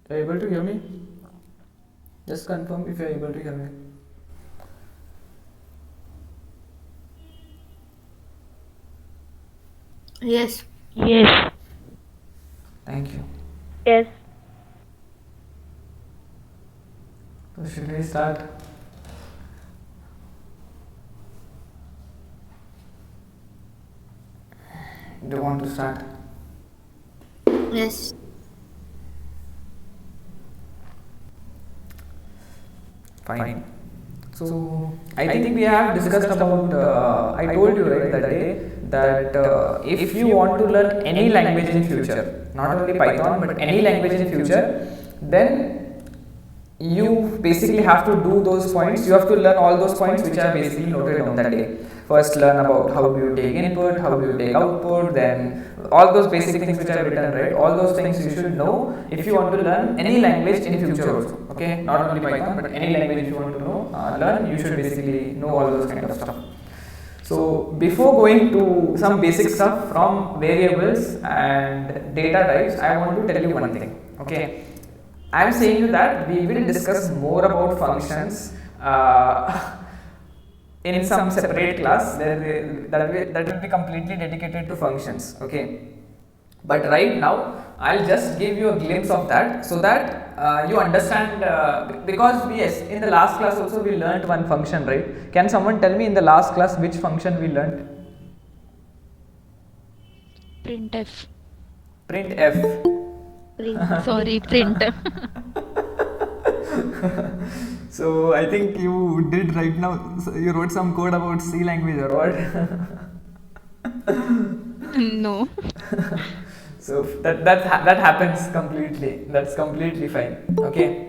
Are you able to hear me? Just confirm if you are able to hear me. Yes. Yes. Thank you. Yes. So should we start? Do you want to start? Yes. Fine. So I think we have discussed about. I told you right that day that if you want to learn any language in future, not only Python but any language in future, then you basically have to do those points. You have to learn all those points which are basically noted down that day. First, learn about how do you take input, how do you take output, then all those basic things which are written, right? All those things you should know if you want to learn any language in future also. Okay, not only Python, but any language if you want to know, learn, you should basically know all those kind of stuff. So before going to some basic stuff from variables and data types, I want to tell you one thing. Okay, I am saying you that we will discuss more about functions in some separate class that will be completely dedicated to functions. Okay, but right now I'll just give you a glimpse of that so that you understand because yes, in the last class also we learnt one function, right? Can someone tell me in the last class which function we learnt? Printf. Printf. Sorry, print. So I think you did right now. So you wrote some code about C language or what? No. So that happens completely. That's completely fine. Okay.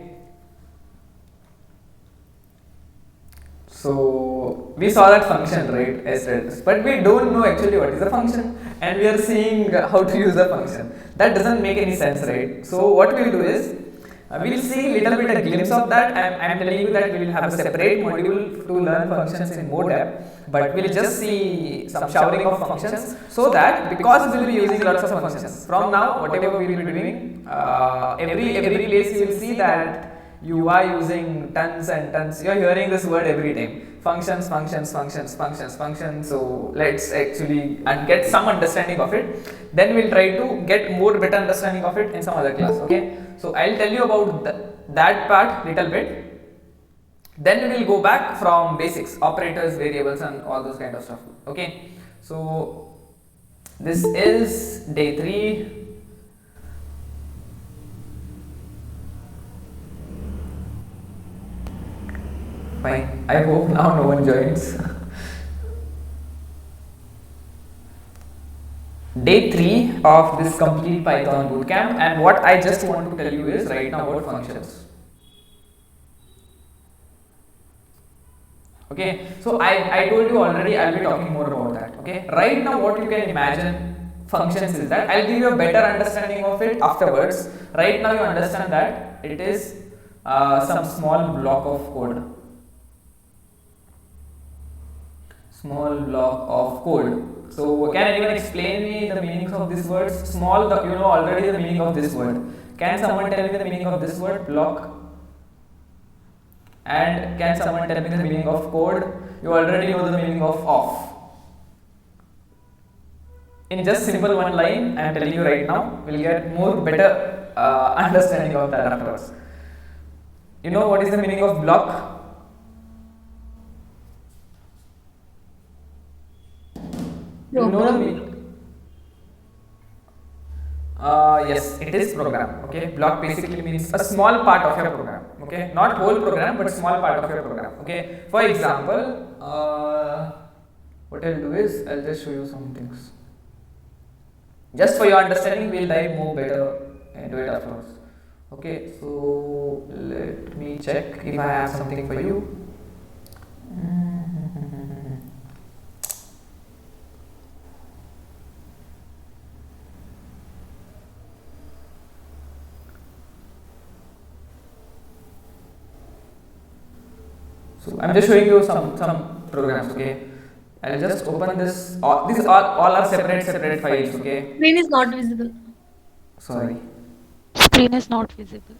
So we saw that function, right? As but we don't know actually what is a function, and we are seeing how to use a function. That doesn't make any sense, right? So what we'll do is we'll see little bit a glimpse of that. I'm telling you that we will have a separate module to learn functions in more depth, but we'll just see some showering of functions so that because we'll be using lots of functions from now, whatever we'll be doing, every place you will see that you are using tons and tons. You are hearing this word every time. Functions, functions, functions, functions, functions. So let's actually and get some understanding of it. Then we'll try to get more better understanding of it in some other class. Okay. So I'll tell you about that part little bit. Then we will go back from basics, operators, variables, and all those kind of stuff. Okay. So this is day 3. Fine. I hope now no one joins. Day 3 of this complete Python bootcamp, and what I just want to tell you is right now about functions. Okay, so I told you already I'll be talking more about that. Okay, right now what you can imagine functions is that I'll give you a better understanding of it afterwards. Right now you understand that it is some small block of code. Small block of code. So can anyone explain me the meanings of these words? Small, you know already the meaning of this word. Can someone tell me the meaning of this word? Block. And can someone tell me the meaning of code? You already know the meaning of off. In just simple one line, I am telling you right now, we'll get more better understanding of that afterwards. You know what is the meaning of block? You know the meaning? Yes, it is program. Okay, block basically means a small part of your program. Okay, not whole program, but small part of your program. Okay, for example, what I'll do is I'll just show you some things. Just for your understanding, we'll dive more better into it afterwards. Okay, so let me check if I have something for you. So I'm just showing you some programs. Okay, I'll just open this. These all are separate files. Okay. Screen is not visible. Sorry. Screen is not visible.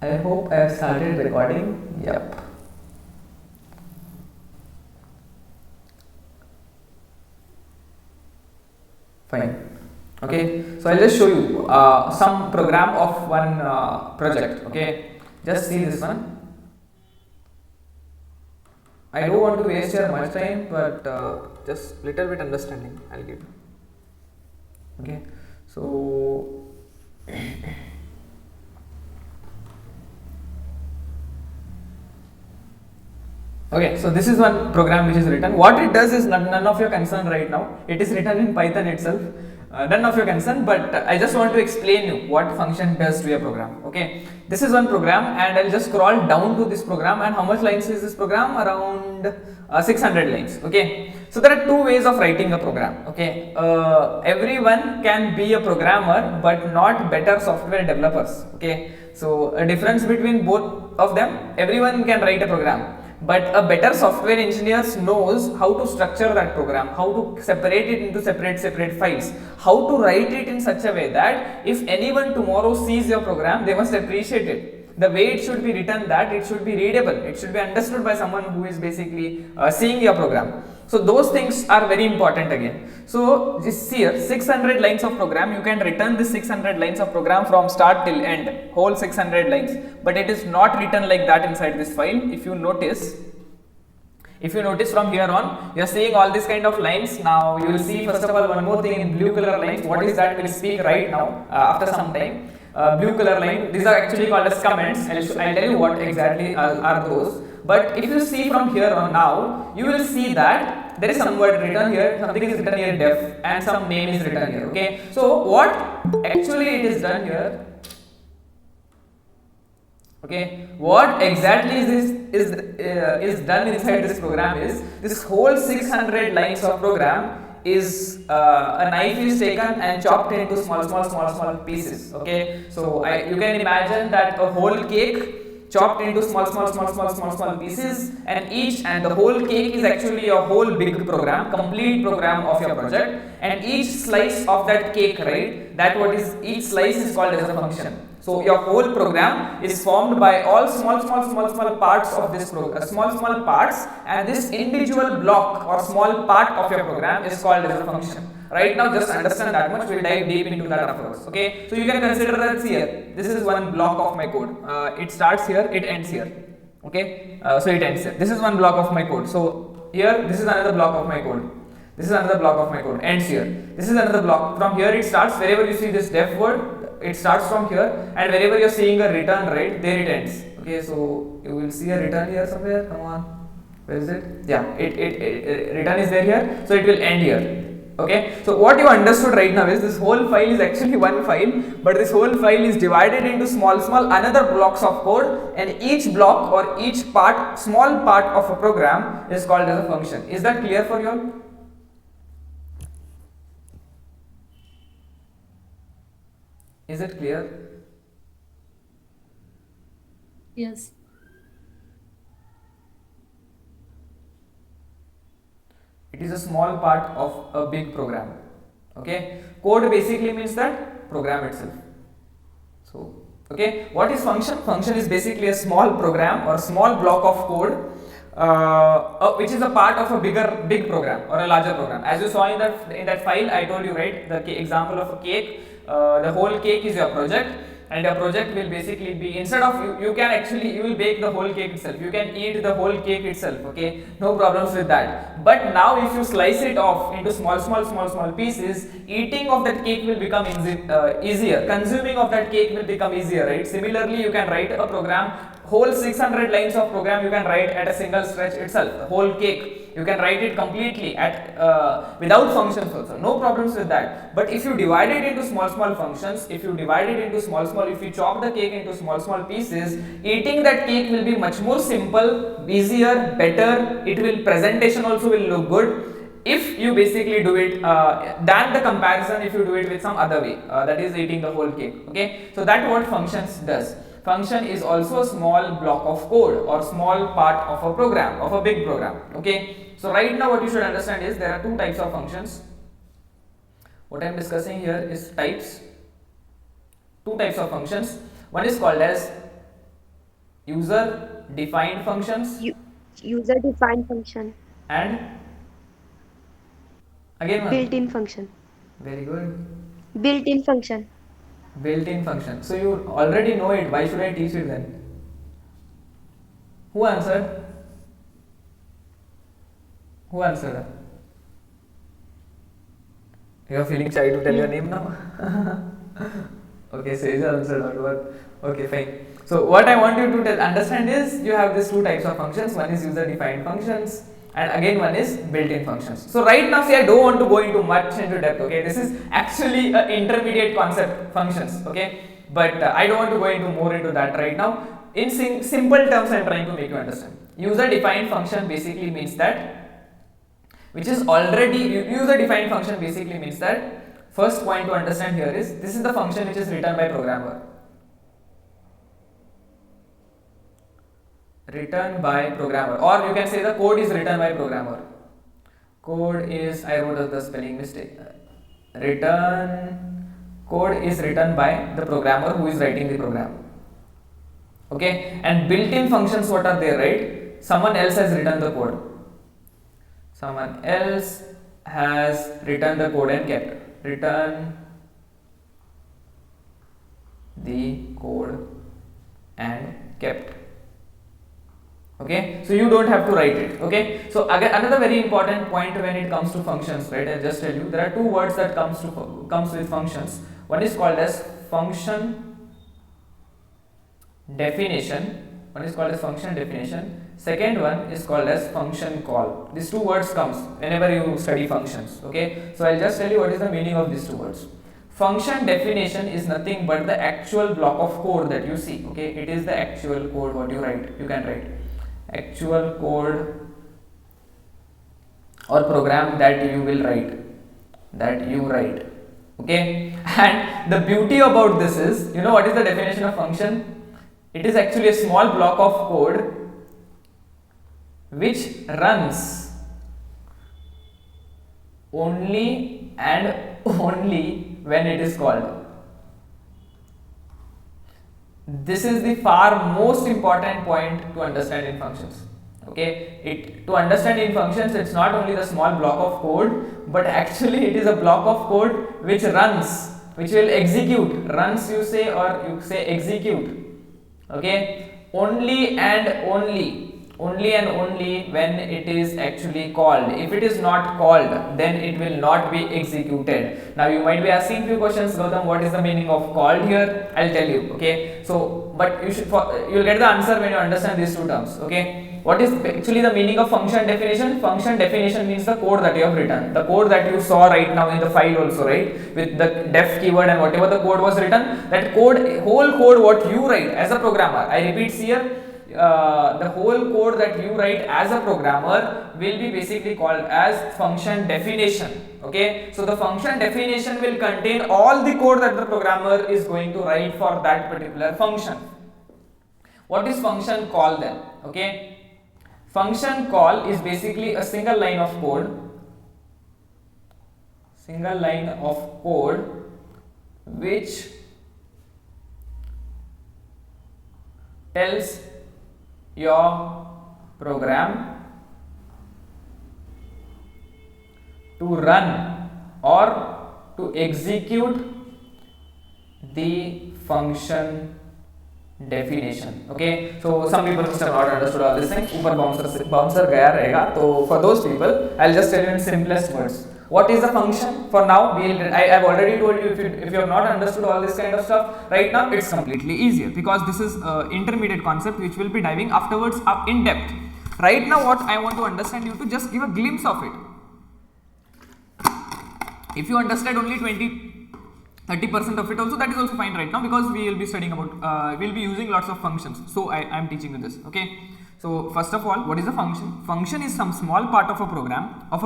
I hope I have started recording. Yep. Fine. Okay. So I'll just show you some program of one project. Okay. Just see this one. I don't want to waste your much time, but just little bit understanding I'll give. Okay. So. Okay, so this is one program which is written. What it does is none of your concern right now. It is written in Python itself. None of your concern, but I just want to explain you what function does to a program. Okay, this is one program, and I'll just scroll down to this program. And how much lines is this program? Around 600 lines. Okay, so there are two ways of writing a program. Okay, everyone can be a programmer, but not better software developers. Okay, so a difference between both of them. Everyone can write a program, but a better software engineer knows how to structure that program, how to separate it into separate files, how to write it in such a way that if anyone tomorrow sees your program, they must appreciate it. The way it should be written, that it should be readable, it should be understood by someone who is basically seeing your program. So those things are very important again. So just see here, 600 lines of program, you can return this 600 lines of program from start till end, whole 600 lines, but it is not written like that inside this file. If you notice from here on, you are seeing all these kind of lines. Now you will see first of all one more thing in blue color lines. What is that? We'll speak right now after some time. Blue color line, these are actually called as comments. I'll tell you what exactly are those. But if you see from here on now, you will see that there is some word written here, something is written here def, and some name is written here. Okay, so what actually it is done here? Okay, what exactly is done inside this program is this whole 600 lines of program is a knife is taken and chopped into small pieces. Okay, so you can imagine that a whole cake chopped into small pieces, and the whole cake is actually a whole big program, complete program of your project, and each slice of that cake, right, that what is each slice is called as a function. So your whole program is formed by all small parts of this program, small parts, and this individual block or small part of your program is called as a function. Right now, just understand that much. We'll dive deep into that afterwards. Okay, so you can consider that here. This is one block of my code. It starts here, it ends here. Okay, so it ends here. This is one block of my code. So here, this is another block of my code. This is another block of my code. Ends here. This is another block. From here, it starts. Wherever you see this def word, it starts from here, and wherever you're seeing a return, right, there it ends. Okay, so you will see a return here somewhere. Come on, where is it? Yeah, it return is there here, so it will end here. Okay, so what you understood right now is this whole file is actually one file, but this whole file is divided into small another blocks of code, and each block or each part, small part of a program is called as a function. Is that clear for you all? Is it clear? Yes. It is a small part of a big program. Okay, code basically means that program itself. So, okay, what is function? Function is basically a small program or small block of code which is a part of a big program or a larger program. As you saw in that file, I told you, right, the example of a cake. The whole cake is your project, and your project will basically be, instead of you will bake the whole cake itself, you can eat the whole cake itself. Okay, no problems with that. But now if you slice it off into small pieces, eating of that cake will become easier, consuming of that cake will become easier, right? Similarly, you can write a program, whole 600 lines of program you can write at a single stretch itself. The whole cake you can write it completely at without functions also, no problems with that. But if you divide it into small functions, if you divide it into if you chop the cake into small pieces, eating that cake will be much more simple, easier, better. It will, presentation also will look good if you basically do it than the comparison if you do it with some other way, that is eating the whole cake. Okay, so that's what functions does. Function is also a small block of code or small part of a program, of a big program. Okay, so right now what you should understand is there are two types of functions. What I am discussing here is types, two types of functions. One is called as user defined functions, User defined function. and again one. Built-in function. Very good. Built-in function. Built-in function. So you already know it. Why should I teach it then? Who answered? Who answered? You are feeling shy to tell your name now? Okay, Sejal answered out what? Okay, fine. So what I want you to understand is you have these two types of functions. One is user-defined functions, and again one is built-in functions. So right now, see, I don't want to go into much into depth. Okay, this is actually an intermediate concept, functions. Okay, but I don't want to go into more into that right now. In simple terms, I am trying to make you understand. User-defined function basically means that, which is already user-defined function basically means that. First point to understand here is this is the function which is written by programmer. Written by programmer, or you can say the code is written by programmer. Code is, I wrote the spelling mistake. Code is written by the programmer who is writing the program. Okay, and built-in functions, what are there, right? Someone else has written the code. Someone else has written the code and kept. Written the code and kept. Okay, so you don't have to write it. Okay, so again another very important point when it comes to functions, right? I just tell you there are two words that comes with functions. One is called as function definition. Second one is called as function call. These two words comes whenever you study functions. Okay, so I'll just tell you what is the meaning of these two words. Function definition is nothing but the actual block of code that you see. Okay, it is the actual code what you can write actual code or program that you will write, okay. And the beauty about this is, you know what is the definition of function? It is actually a small block of code which runs only and only when it is called. This is the far most important point to understand in functions. Okay, to understand in functions, it's not only the small block of code, but actually it is a block of code which runs, which will execute. Runs you say, or you say execute. Okay, only and only when it is actually called. If it is not called, then it will not be executed. Now you might be asking few questions, Gautam, what is the meaning of called here? I'll tell you. Okay, so but you'll get the answer when you understand these two terms. Okay, what is actually the meaning of function definition? Function definition means the code that you have written, the code that you saw right now in the file also, right, with the def keyword and whatever the code was written, that code, whole code what you write as a programmer, I repeat here, the whole code that you write as a programmer will be basically called as function definition. Okay, so the function definition will contain all the code that the programmer is going to write for that particular function. What is function call then? Okay, function call is basically a single line of code which tells your program to run or to execute the function definition. Okay, so some people must have not understood all these things. Upar bouncer gaya rahega. So for those people, I'll just tell you in simplest words. What is a function? For now, I have already told you, if you have not understood all this kind of stuff, right now it's completely easier because this is intermediate concept which will be diving afterwards up in depth. Right now, what I want to understand you to just give a glimpse of it. If you understand only 30% of it also, that is also fine right now, because we will be studying about, we will be using lots of functions. So I am teaching you this. Okay. So first of all, what is a function? Function is some small part of a program, a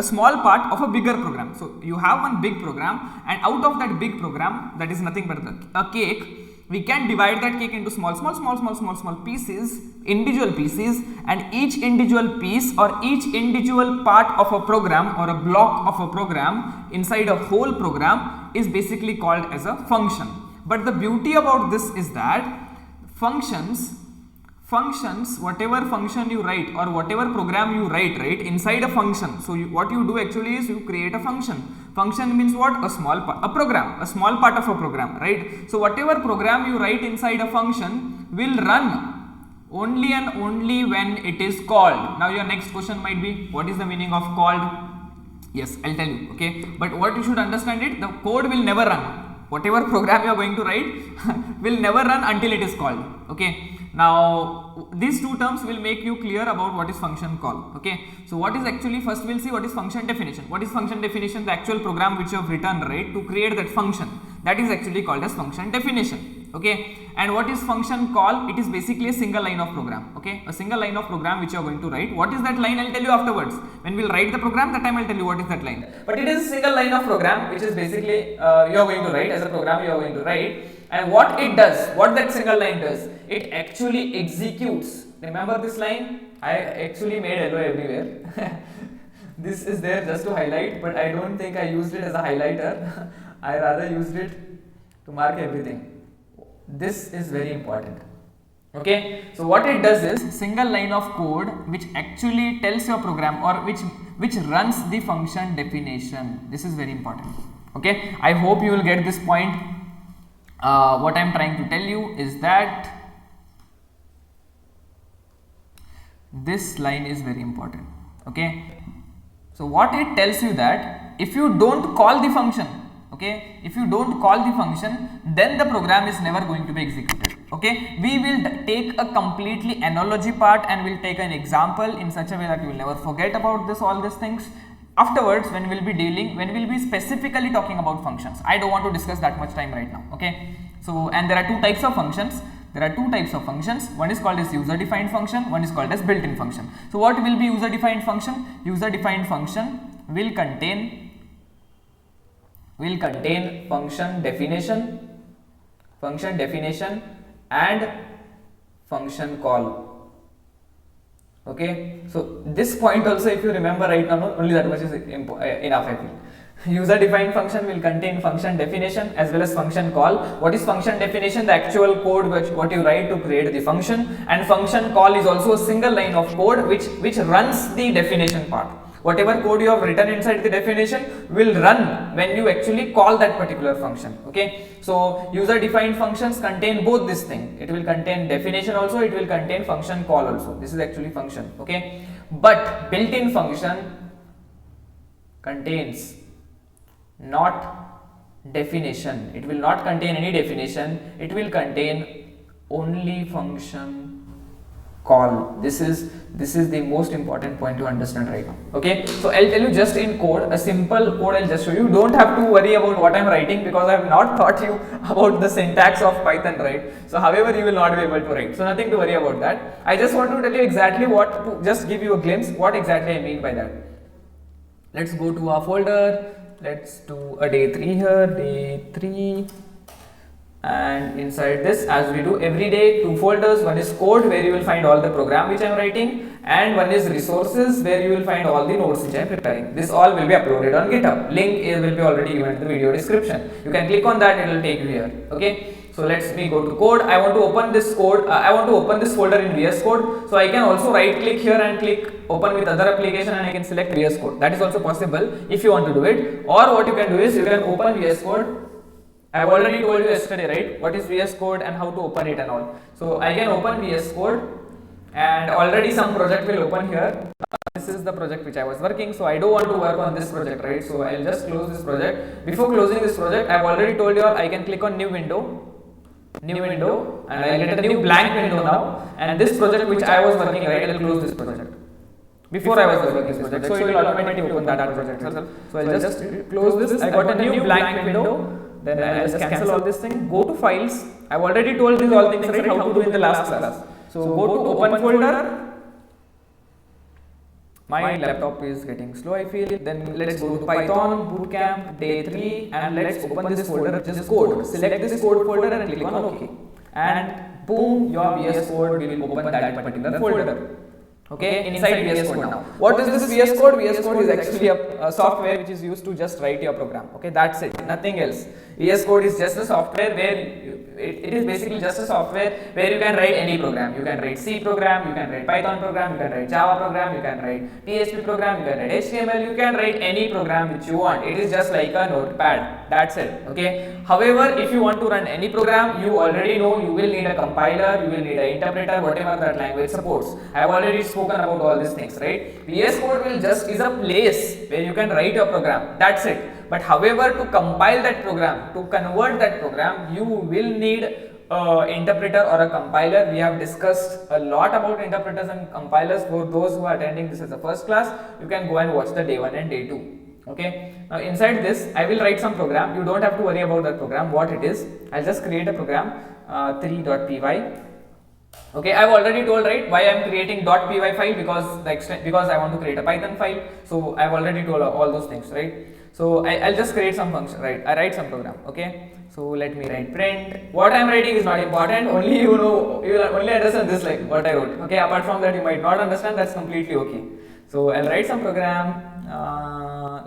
small part of a bigger program. So you have one big program, and out of that big program, that is nothing but a cake, we can divide that cake into small pieces, individual pieces, and each individual piece or each individual part of a program or a block of a program inside a whole program is basically called as a function. But the beauty about this is that functions, whatever function you write or whatever program you write, right, inside a function. So what you do actually is you create a function. Function means what? A small part, a program, a small part of a program, right? So whatever program you write inside a function will run only and only when it is called. Now your next question might be, what is the meaning of called? Yes, I'll tell you, okay? But what you should understand it, the code will never run. Whatever program you are going to write will never run until it is called, okay? Now these two terms will make you clear about what is function call, okay? So what is actually, first we'll see what is function definition. What is function definition? The actual program which you have written, right, to create that function, that is actually called as function definition, okay? And what is function call? It is basically a single line of program, okay? A single line of program which you are going to write. What is that line? I'll tell you afterwards. When we'll write the program, that time I'll tell you what is that line. But it is a single line of program which is basically you are going to write as a program you are going to write. And what it does, what that single line does, it actually executes. Remember this line? I actually made yellow everywhere. This is there just to highlight, but I don't think I used it as a highlighter. I rather used it to mark everything. This is very important, okay? So what it does is single line of code which actually tells your program or which runs the function definition. This is very important, okay? I hope you will get this point. What I am trying to tell you is that this line is very important, okay? So what it tells you that if you don't call the function, okay, if you don't call the function, then the program is never going to be executed, okay? We will take a completely analogy part and we'll take an example in such a way that you will never forget about this, all these things. Afterwards, when we'll be specifically talking about functions. I don't want to discuss that much time right now, okay? So, and there are two types of functions. One is called as user defined function, one is called as built-in function. So what will be user defined function? User defined function will contain function definition and function call. Okay, so this point also, if you remember right now, only that much is enough, I feel. User defined function will contain function definition as well as function call. What is function definition? The actual code what you write to create the function, and function call is also a single line of code which runs the definition part. Whatever code you have written inside the definition will run when you actually call that particular function, okay? So user defined functions contain both this thing. It will contain definition also, it will contain function call also. This is actually function, okay? But built-in function contains not definition. It will not contain any definition. It will contain only function call. This is the most important point to understand right now, okay? So I'll tell you just in code, a simple code I'll just show you. Don't have to worry about what I'm writing because I have not taught you about the syntax of Python, right? So however you will not be able to write, so nothing to worry about that. I just want to tell you exactly what, to just give you a glimpse what exactly I mean by that. Let's go to our folder. Let's do a day 3 here, day 3, and inside this, as we do every day, 2 folders. One is code where you will find all the program which I am writing, and one is resources where you will find all the notes which I am preparing. This all will be uploaded on GitHub. Link will be already given in the video description. You can click on that, it will take you here, okay? So let's me go to code. I want to open this code. I want to open this folder in VS Code. So I can also right click here and click open with other application, and I can select VS Code. That is also possible if you want to do it. Or what you can do is you can open VS Code. I have already told you yesterday, right, what is VS Code and how to open it and all. So I can open VS Code, and already some project will open here. This is the project which I was working, so I don't want to work on this project, right? So I'll just close this project. Before closing this project, I have already told you all I can click on new window, and I'll get a new blank window now. And this project which I was working, right, I'll close this project. Before I was working this project, so it will automatically open that project. So I'll just close this. I got a new blank window. Then I'll just cancel all this thing. Go to files. I've already told these all things, right, how to do in the last class. So go to open folder. My laptop is getting slow, I feel. Then let's go to Python bootcamp day 3 and let's open this folder, just code. Select this code folder and click on OK. And boom, your VS Code will open that particular folder. Okay, inside VS Code now. What is this VS Code? VS Code is actually a software which is used to just write your program. Okay, that's it, nothing else. VS Code is just a software where it is basically just a software where you can write any program. You can write C program, you can write Python program, you can write Java program, you can write PHP program, you can write HTML, you can write any program which you want. It is just like a notepad. That's it. Okay. However, if you want to run any program, you already know you will need a compiler, you will need an interpreter, whatever that language supports. I have already spoken about all these things, right? VS Code will just is a place where you can write your program. That's it. But however, to compile that program, to convert that program, you will need an interpreter or a compiler. We have discussed a lot about interpreters and compilers. For those who are attending this as a first class, you can go and watch the day 1 and day 2. Okay. Now inside this, I will write some program. You don't have to worry about that program, what it is. I'll just create a program 3.py. Okay, I've already told, right, why I'm creating .py file, because I want to create a Python file. So I've already told all those things, right? So I'll just create some function, right? I write some program. Okay, so let me write print. What I'm writing is not important. Only you will only understand this, like what I wrote. Okay, apart from that you might not understand. That's completely okay. So I'll write some program.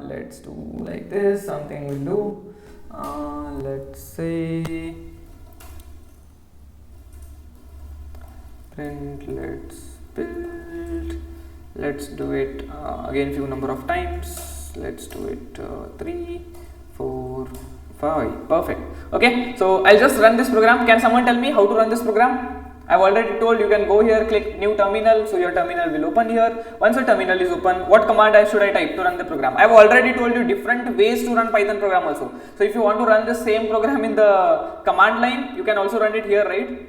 Let's do like this. Something we'll do. Let's say print. Let's build. Let's do it again few number of times. Let's do it 3, 4, 5. Perfect. Okay, so I'll just run this program. Can someone tell me how to run this program? I've already told you can go here, click new terminal, so your terminal will open here. Once your terminal is open, what command should I type to run the program? I've already told you different ways to run Python program also. So if you want to run the same program in the command line, you can also run it here, right?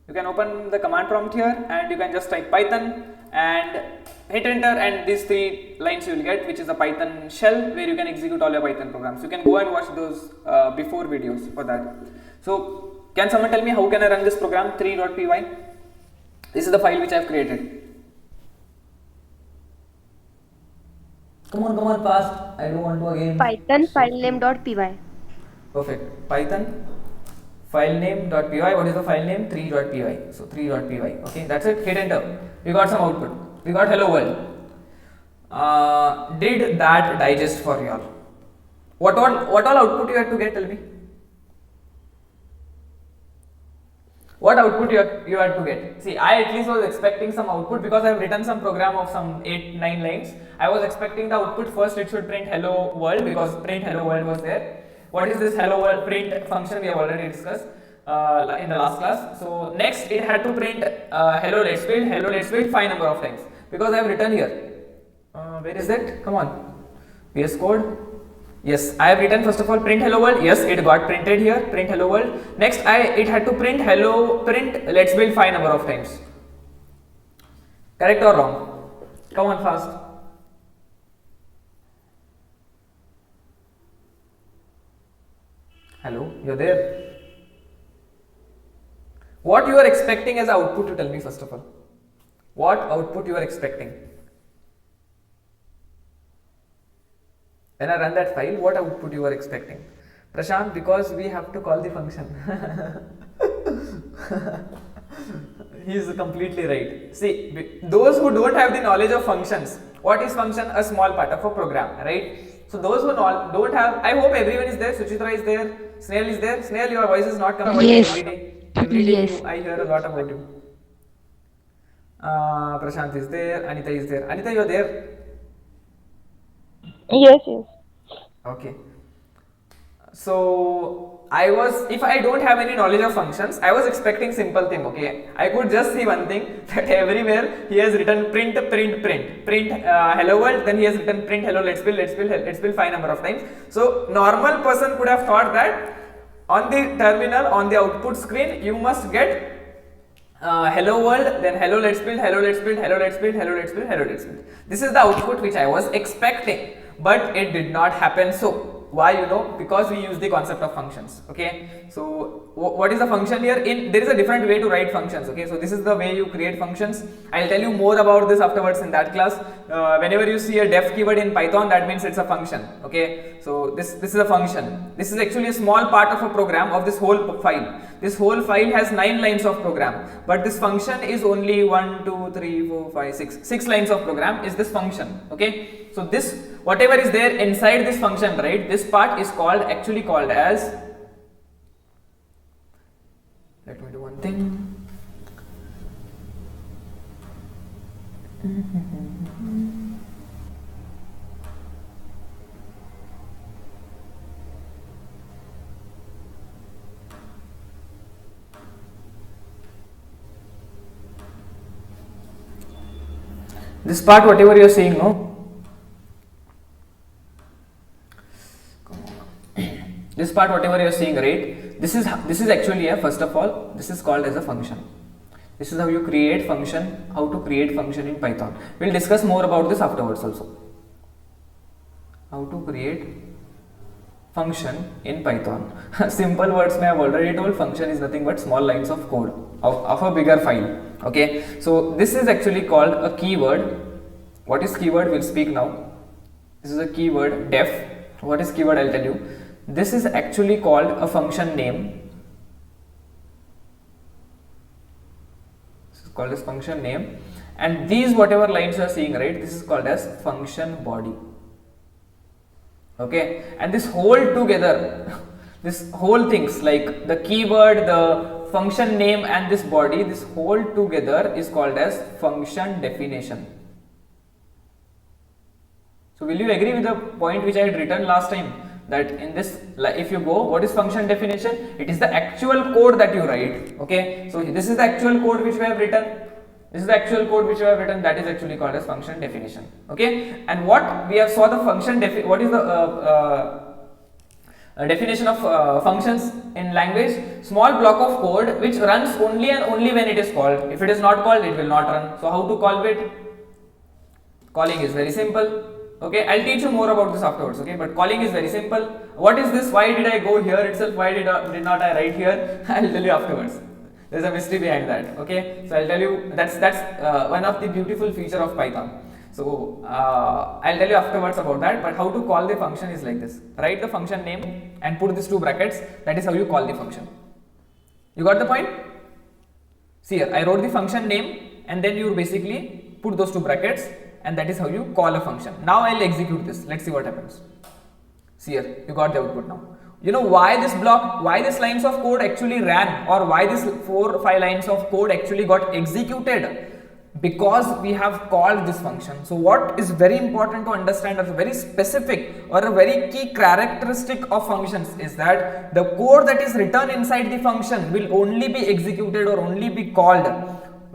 You can open the command prompt here and you can just type Python and hit enter, and these 3 lines you will get, which is a Python shell where you can execute all your Python programs. You can go and watch those before videos for that. So can someone tell me how can I run this program 3.py? This is the file which I have created. Come on fast. I don't want to again. Python filename.py. Perfect. Python filename.py. What is the file name? 3.py. So 3.py. Okay, that's it. Hit enter. We got some output. We got hello world. Did that digest for you all? What all output you had to get? Tell me. What output you had to get? See, I at least was expecting some output because I have written some program of some 8-9 lines. I was expecting the output first. It should print hello world because print hello world was there. What is this hello world print function? We have already discussed in the last class. So next it had to print hello let's build 5 number of times because I have written here. Where is it? Come on. VS Code. Yes, I have written first of all print hello world. Yes, it got printed here. Print hello world. Next it had to print let's build 5 number of times. Correct or wrong? Come on fast. Hello, you're there. What you are expecting as output, to tell me first of all. What output you are expecting? When I run that file, what output you are expecting? Prashant, because we have to call the function. He is completely right. See, those who don't have the knowledge of functions, what is function? A small part of a program, right? So those who don't have, I hope everyone is there. Suchitra is there. Snail is there. Snail, your voice is not coming Yes. every day. Every day Yes. I hear a lot about you. Prashant is there. Anita is there. Anita, you are there. Yes. Okay. So if I don't have any knowledge of functions, I was expecting simple thing. Okay, I could just see one thing, that everywhere he has written print hello world, then he has written print hello let's build 5 number of times. So normal person could have thought that on the terminal, on the output screen, you must get hello world, then hello let's build. This is the output which I was expecting, but it did not happen so. why, you know, because we use the concept of functions. Okay, so what is the function here? There is a different way to write functions. Okay, so this is the way you create functions. I'll tell you more about this afterwards in that class. Whenever you see a def keyword in Python, that means it's a function. Okay, so this is a function. This is actually a small part of a program of this whole file. This whole file has 9 lines of program, but this function is only 1, 2, 3, 4, 5, 6. 6 lines of program is this function. Okay, so this, whatever is there inside this function, right, this part is actually called as, let me do one thing. This part, whatever you are seeing, no? This part, whatever you are seeing, right? This is actually first of all, this is called as a function. This is how you create function, how to create function in Python. We'll discuss more about this afterwards also. How to create function in Python. Simple words, I have already told, function is nothing but small lines of code of a bigger file. Okay, so this is actually called a keyword. What is keyword? We'll speak now. This is a keyword, def. What is keyword? I'll tell you. This is actually called a function name. This is called as function name, and these whatever lines you are seeing, right, this is called as function body. Okay, and this whole together, this whole things like the keyword, the function name and this body, this whole together is called as function definition. So will you agree with the point which I had written last time, that in this, like, if you go, what is function definition? It is the actual code that you write. Okay, so this is the actual code which we have written. This is the actual code which we have written, that is actually called as function definition. Okay, and what we have saw the function what is the definition of functions in language? Small block of code which runs only and only when it is called. If it is not called, it will not run. So how to call it? Calling is very simple. Okay, I'll teach you more about this afterwards. Okay, but calling is very simple. What is this? Why did I go here itself? Why did not I write here? I'll tell you afterwards. There's a mystery behind that. Okay, so I'll tell you, that's one of the beautiful feature of Python. So I'll tell you afterwards about that. But how to call the function is like this: write the function name and put these 2 brackets. That is how you call the function. You got the point? See here, I wrote the function name and then you basically put those 2 brackets, and that is how you call a function. Now I'll execute this. Let's see what happens. See here, you got the output now. You know why this block, why these lines of code actually ran, or why this 4 or 5 lines of code actually got executed? Because we have called this function. So what is very important to understand, as a very specific or a very key characteristic of functions, is that the code that is written inside the function will only be executed or only be called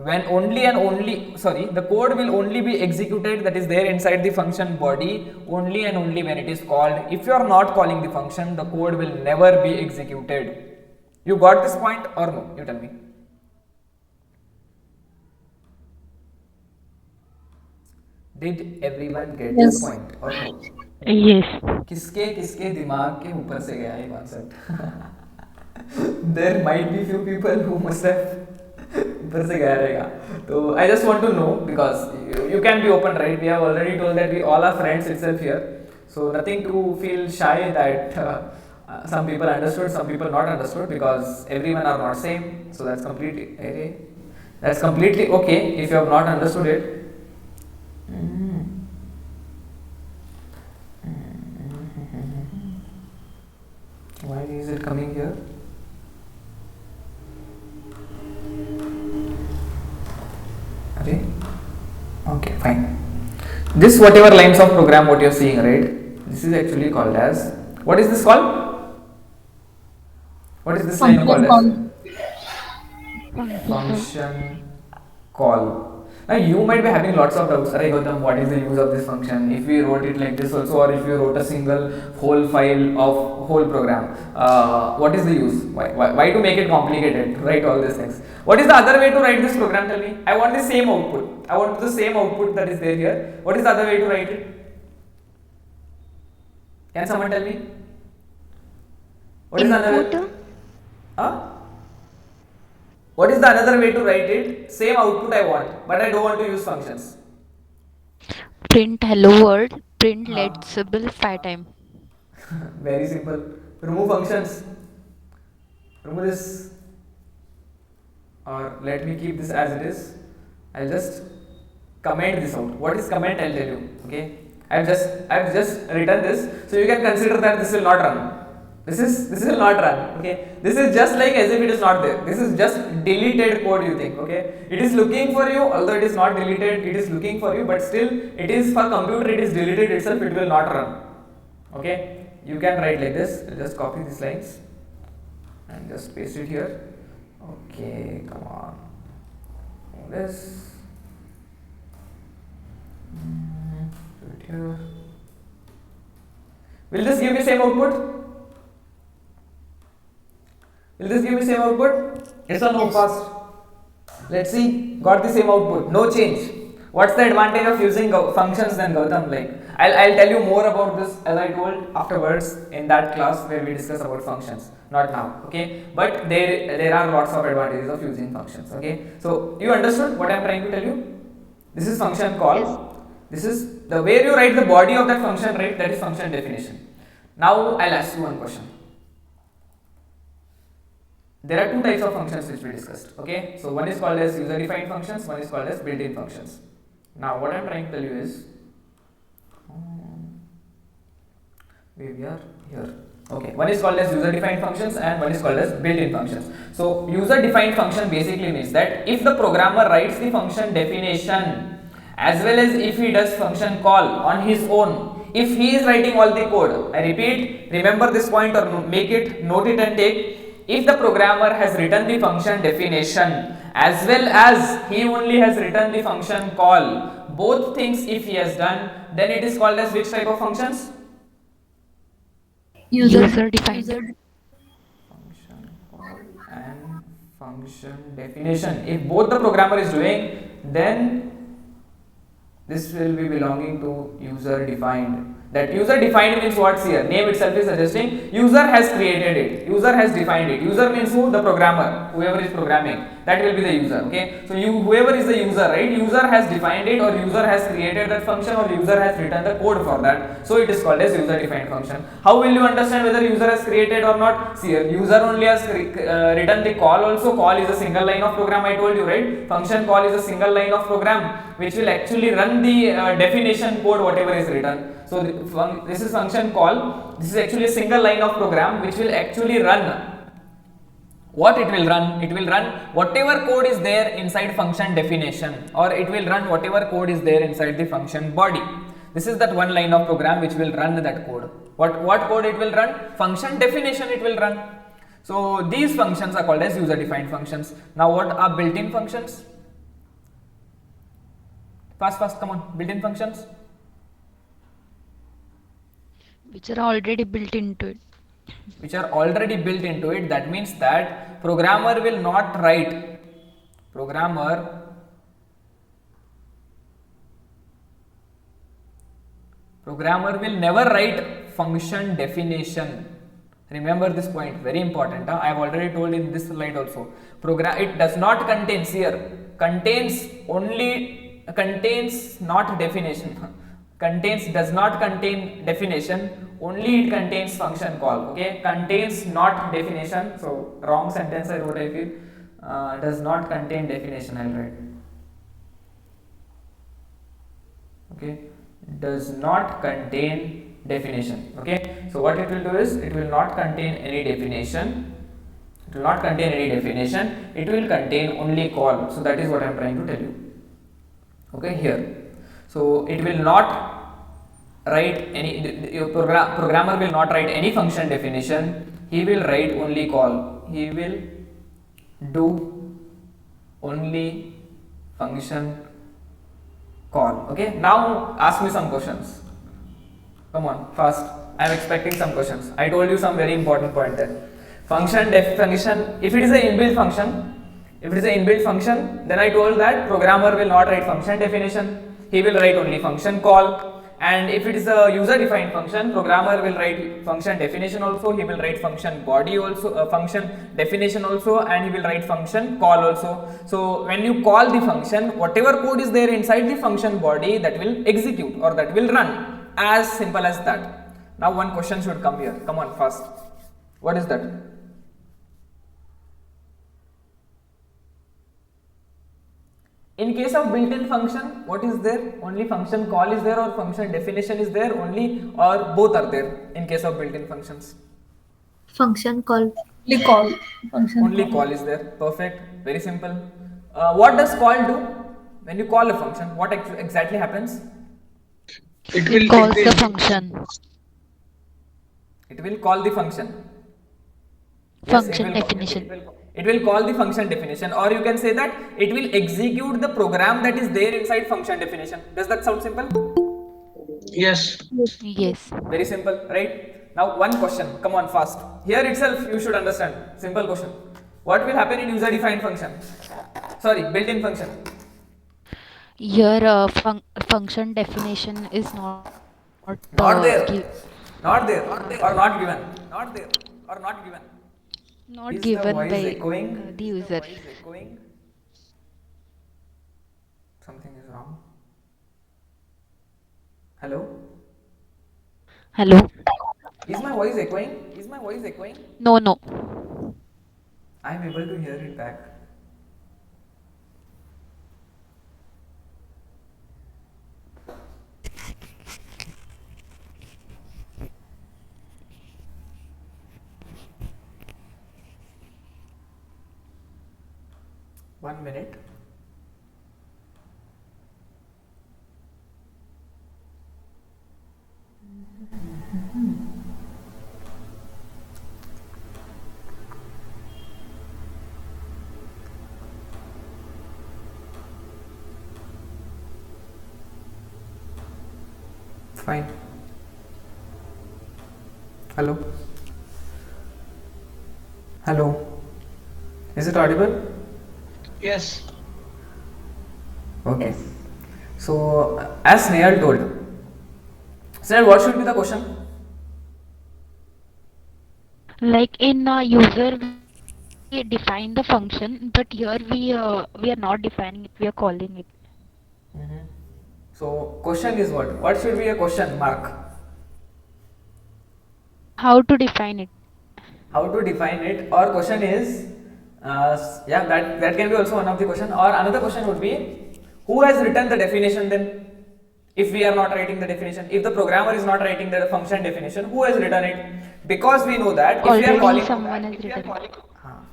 when the code will only be executed, that is there inside the function body, only and only when it is called. If you are not calling the function, the code will never be executed. You got this point or no? You tell me. Did everyone get this point or no? Yes. किसके दिमाग के ऊपर से गया ये concept? There might be few people who must have ऊपर से गया रहेगा. So I just want to know, because you can be open, right? We have already told that we all are friends itself here. So nothing to feel shy that some people understood, some people not understood, because everyone are not same. So that's completely okay if you have not understood it. Why is it coming here? Okay, fine. This whatever lines of program what you are seeing, right? This is actually called as, what is this called? What is this line called as? Function call. Now you might be having lots of doubts. Arey Gautam, what is the use of this function? If we wrote it like this also, or if you wrote a single whole file of whole program, what is the use? Why to make it complicated? Write all these things. What is the other way to write this program? Tell me. I want the same output. I want the same output that is there here. What is the other way to write it? Can someone tell me? What is another? Input. Huh? What is the another way to write it? Same output I want, but I don't want to use functions. Print hello world. Print Huh. let's bill 5 time. Very simple. Remove functions. Remove this, or let me keep this as it is. I'll just comment this out. What is comment? I'll tell you. Okay. I've just written this, so you can consider that this will not run. This will not run. Okay. This is just like as if it is not there. This is just deleted code. You think? Okay. It is looking for you, although it is not deleted. It is looking for you, but still it is for computer. It is deleted itself. It will not run. Okay. You can write like this. I'll just copy these lines and just paste it here. Okay, come on. This. Do it here. Will this give me same output? Will this give me same output? Yes or no? Fast. Let's see. Got the same output. No change. What's the advantage of using functions then, Gautam? Like, I'll tell you more about this as I told afterwards in that class where we discuss about functions. Not now, okay? But there are lots of advantages of using functions, okay? So you understood what I'm trying to tell you? This is function call. Yes. This is the where you write the body of that function, right? That is function definition. Now I'll ask you one question. There are two types of functions which we discussed, okay? So one is called as user defined functions, one is called as built-in functions. Now what I'm trying to tell you is, where we are here. Okay, one is called as user defined functions and one is called as built-in functions. So user defined function basically means that if the programmer writes the function definition as well as if he does function call on his own, if he is writing all the code, I repeat, remember this point or make it, note it and take. If the programmer has written the function definition as well as he only has written the function call, both things if he has done, then it is called as which type of functions? User defined. Function call and function definition. If both the programmer is doing, then this will be belonging to user defined. That user defined means what's here? Name itself is suggesting user has created it, user has defined it. User means who? The programmer, whoever is programming. That will be the user. Okay. So whoever is the user, right? User has defined it, or user has created that function, or user has written the code for that. So it is called as user defined function. How will you understand whether user has created or not? See here, user only has written the call also. Call is a single line of program. I told you, right? Function call is a single line of program which will actually run the definition code whatever is written. So this is function call. This is actually a single line of program which will actually run. What it will run? It will run whatever code is there inside function definition, or it will run whatever code is there inside the function body. This is that one line of program which will run that code. What code it will run? Function definition it will run. So these functions are called as user defined functions. Now what are built-in functions? Fast, come on. Built-in functions. Which are already built into it. Which are already built into it. That means that programmer will not write. Programmer will never write function definition. Remember this point, very important. I have already told in this slide also. It does not contain here. Contains not definition. Does not contain definition, only it contains function call. Okay, contains not definition. So wrong sentence I wrote, I feel. Does not contain definition, I'll write. Okay, does not contain definition. Okay, so what it will do is it will not contain any definition. It will not contain any definition. It will contain only call. So that is what I am trying to tell you. Okay, here. So it will not write any, your programmer will not write any function definition. He will write only call. He will do only function call. Okay, now ask me some questions. Come on, fast. I am expecting some questions. I told you some very important point there. Function definition, if it is an inbuilt function, then I told that programmer will not write function definition. He will write only function call. And if it is a user defined function, programmer will write function definition also, he will write function body also, function definition also, and he will write function call also. So when you call the function, whatever code is there inside the function body, that will execute or that will run, as simple as that. Now one question should come here, come on fast. What is that? In case of built-in function, what is there? Only function call is there, or function definition is there only, or both are there in case of built-in functions? Function call. Only call. Function Only call is there. Perfect. Very simple. What does call do? When you call a function, what exactly happens? It calls the function. It will call the function. Function definition. It will call the function definition, or you can say that it will execute the program that is there inside function definition. Does that sound simple? Yes. Yes. Very simple, right? Now one question, come on fast. Here itself you should understand. Simple question. What will happen in user defined function? Sorry, built-in function. Here, function definition is not Not there. gi- Not there. Or not given. Not there. Or not given. not Is the given voice by echoing? the Is user. voice echoing? Something is wrong. Hello? Hello? Is my voice echoing? Is my voice echoing? No, no. I am able to hear it back. One minute. Fine. Hello. Hello. Is it audible? Yes. Okay. So, as Snehal told, Snehal, what should be the question? Like in user, we define the function, but here we are not defining it. We are calling it. So, question is what? What should be a question mark? How to define it? How to define it? Or question is, yeah, that can be also one of the question. Or another question would be, who has written the definition then? If we are not writing the definition, if the programmer is not writing the function definition, who has written it? Because we know that if we are Already calling someone has written it.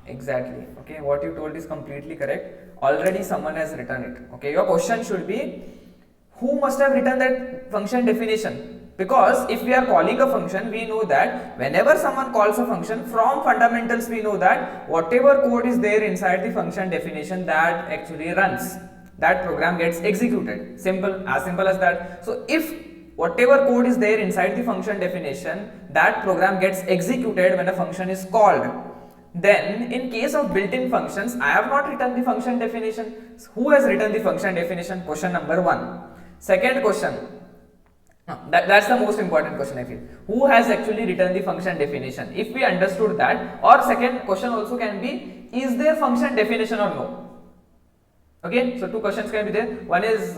exactly. Okay, what you told is completely correct. Already someone has written it. Okay, your question should be, who must have written that function definition? Because if we are calling a function, we know that whenever someone calls a function, from fundamentals we know that whatever code is there inside the function definition, that actually runs, that program gets executed. Simple, as simple as that. So if whatever code is there inside the function definition, that program gets executed when a function is called. Then in case of built-in functions, I have not written the function definition. Who has written the function definition? Question number 1. Second question, that's the most important question I feel. Who has actually written the function definition? If we understood that, or second question also can be, is there function definition or no? Okay, so two questions can be there. One is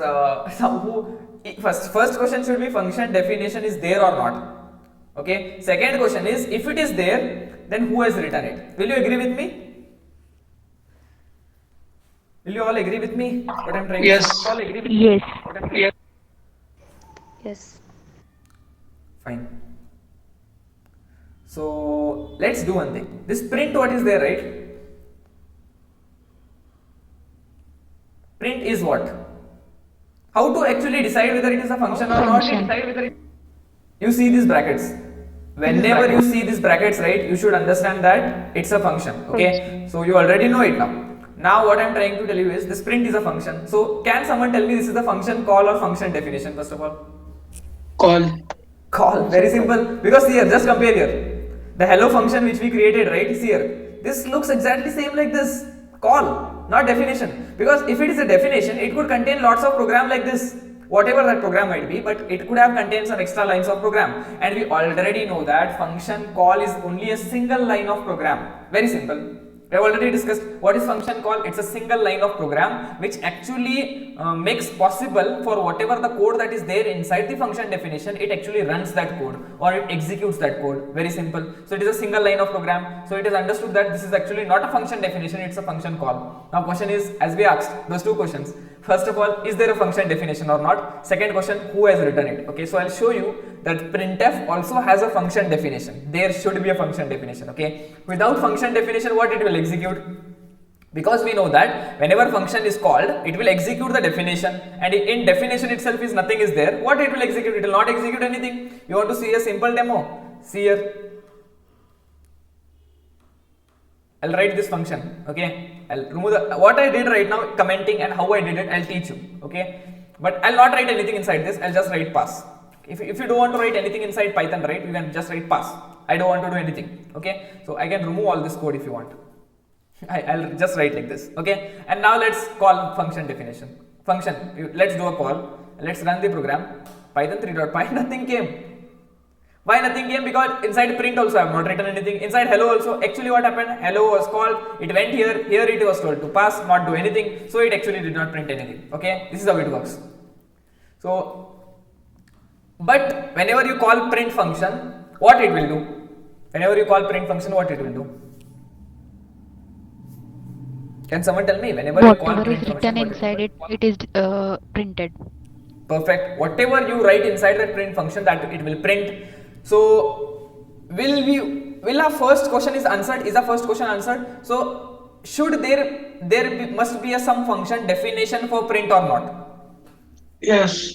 first question should be function definition is there or not. Okay, second question is, if it is there, then who has written it? Will you agree with me? Will you all agree with me? What I'm trying Yes. to say? All agree with me? Yes. What I'm trying Yes. Fine. So let's do one thing. This print, what is there, right? Print is what? How to actually decide whether it is a function or not? Function. Decide whether you see these brackets. Whenever you see these brackets, right, you should understand that it's a function. Okay, so you already know it now. Now what I'm trying to tell you is this print is a function. So can someone tell me this is the function call or function definition first of all? Call. Call, very simple. Because here, just compare here. The hello function which we created, right, is here. This looks exactly same like this. Call, not definition. Because if it is a definition, it could contain lots of program like this. whatever that program might be, but it could have contained some extra lines of program, and we already know that function call is only a single line of program. Very simple. We have already discussed what is function call. It's a single line of program which actually makes possible for whatever the code that is there inside the function definition, it actually runs that code or it executes that code. Very simple. So it is a single line of program. So it is understood that this is actually not a function definition, it's a function call. Now question is, as we asked those two questions, first of all, is there a function definition or not? Second question, who has written it? Okay, so I'll show you that printf also has a function definition. There should be a function definition. Okay, without function definition, what it will execute? Because we know that whenever function is called, it will execute the definition, and in definition itself is nothing is there. What it will execute? It will not execute anything. You want to see a simple demo? See here. I'll write this function. Okay, I'll remove what I did right now, commenting and how I did it. I'll teach you. Okay, but I'll not write anything inside this. I'll just write pass. If you don't want to write anything inside Python, right, you can just write pass. I don't want to do anything. Okay, so I can remove all this code if you want. I'll just write like this. Okay, and now let's call function definition. Function, let's do a call. Let's run the program. Python 3.py, nothing came. Why nothing came? Because inside print also I have not written anything. Inside hello also, actually what happened? Hello was called, it went here it was told to pass, not do anything. So it actually did not print anything. Okay, this is how it works. So, but whenever you call print function, what it will do? Whenever you call print function, what it will do? Can someone tell me? Whenever you call Whatever print is function, written inside it is printed. Perfect. Whatever you write inside that print function, that it will print. So will our first question is answered? Is the first question answered? So should must be some function definition for print or not? Yes.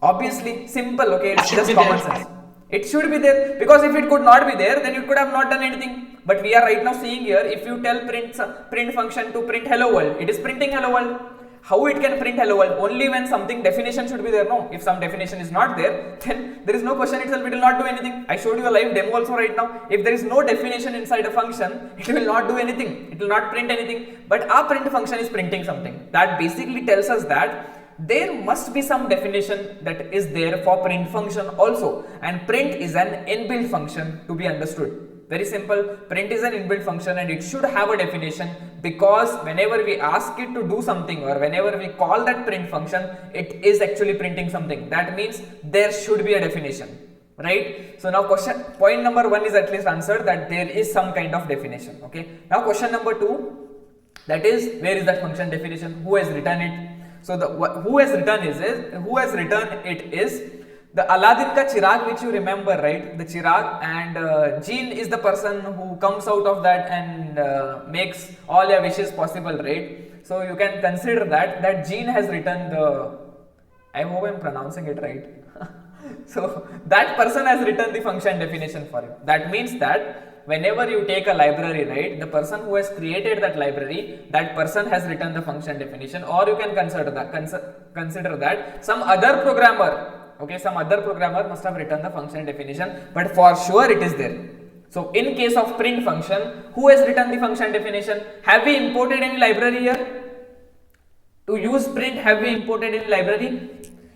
Obviously, simple. Okay, it's Should just be common there. sense. It should be there, because if it could not be there, then you could have not done anything. But we are right now seeing here, if you tell print function to print hello world, it is printing hello world. How it can print hello world? Only when something definition should be there. No, if some definition is not there, then there is no question itself, it will not do anything. I showed you a live demo also right now. If there is no definition inside a function, it will not do anything. It will not print anything. But our print function is printing something. That basically tells us that there must be some definition that is there for print function also, and print is an inbuilt function to be understood. Very simple, print is an inbuilt function and it should have a definition, because whenever we ask it to do something or whenever we call that print function, it is actually printing something. That means there should be a definition, right? So now point number 1 is at least answered, that there is some kind of definition. Okay, now question number 2, that is, where is that function definition? Who has written it? So who has written it is the Aladdin ka chirag, which you remember, right? The chirag, and Jinn is the person who comes out of that and makes all your wishes possible, right? So you can consider that Jinn has written the, I hope I am pronouncing it right. So that person has written the function definition for you. That means that whenever you take a library, right, the person who has created that library, that person has written the function definition, or you can consider that some other programmer, okay, some other programmer must have written the function definition, but for sure it is there. So in case of print function, who has written the function definition? Have we imported any library here? To use print, have we imported any library?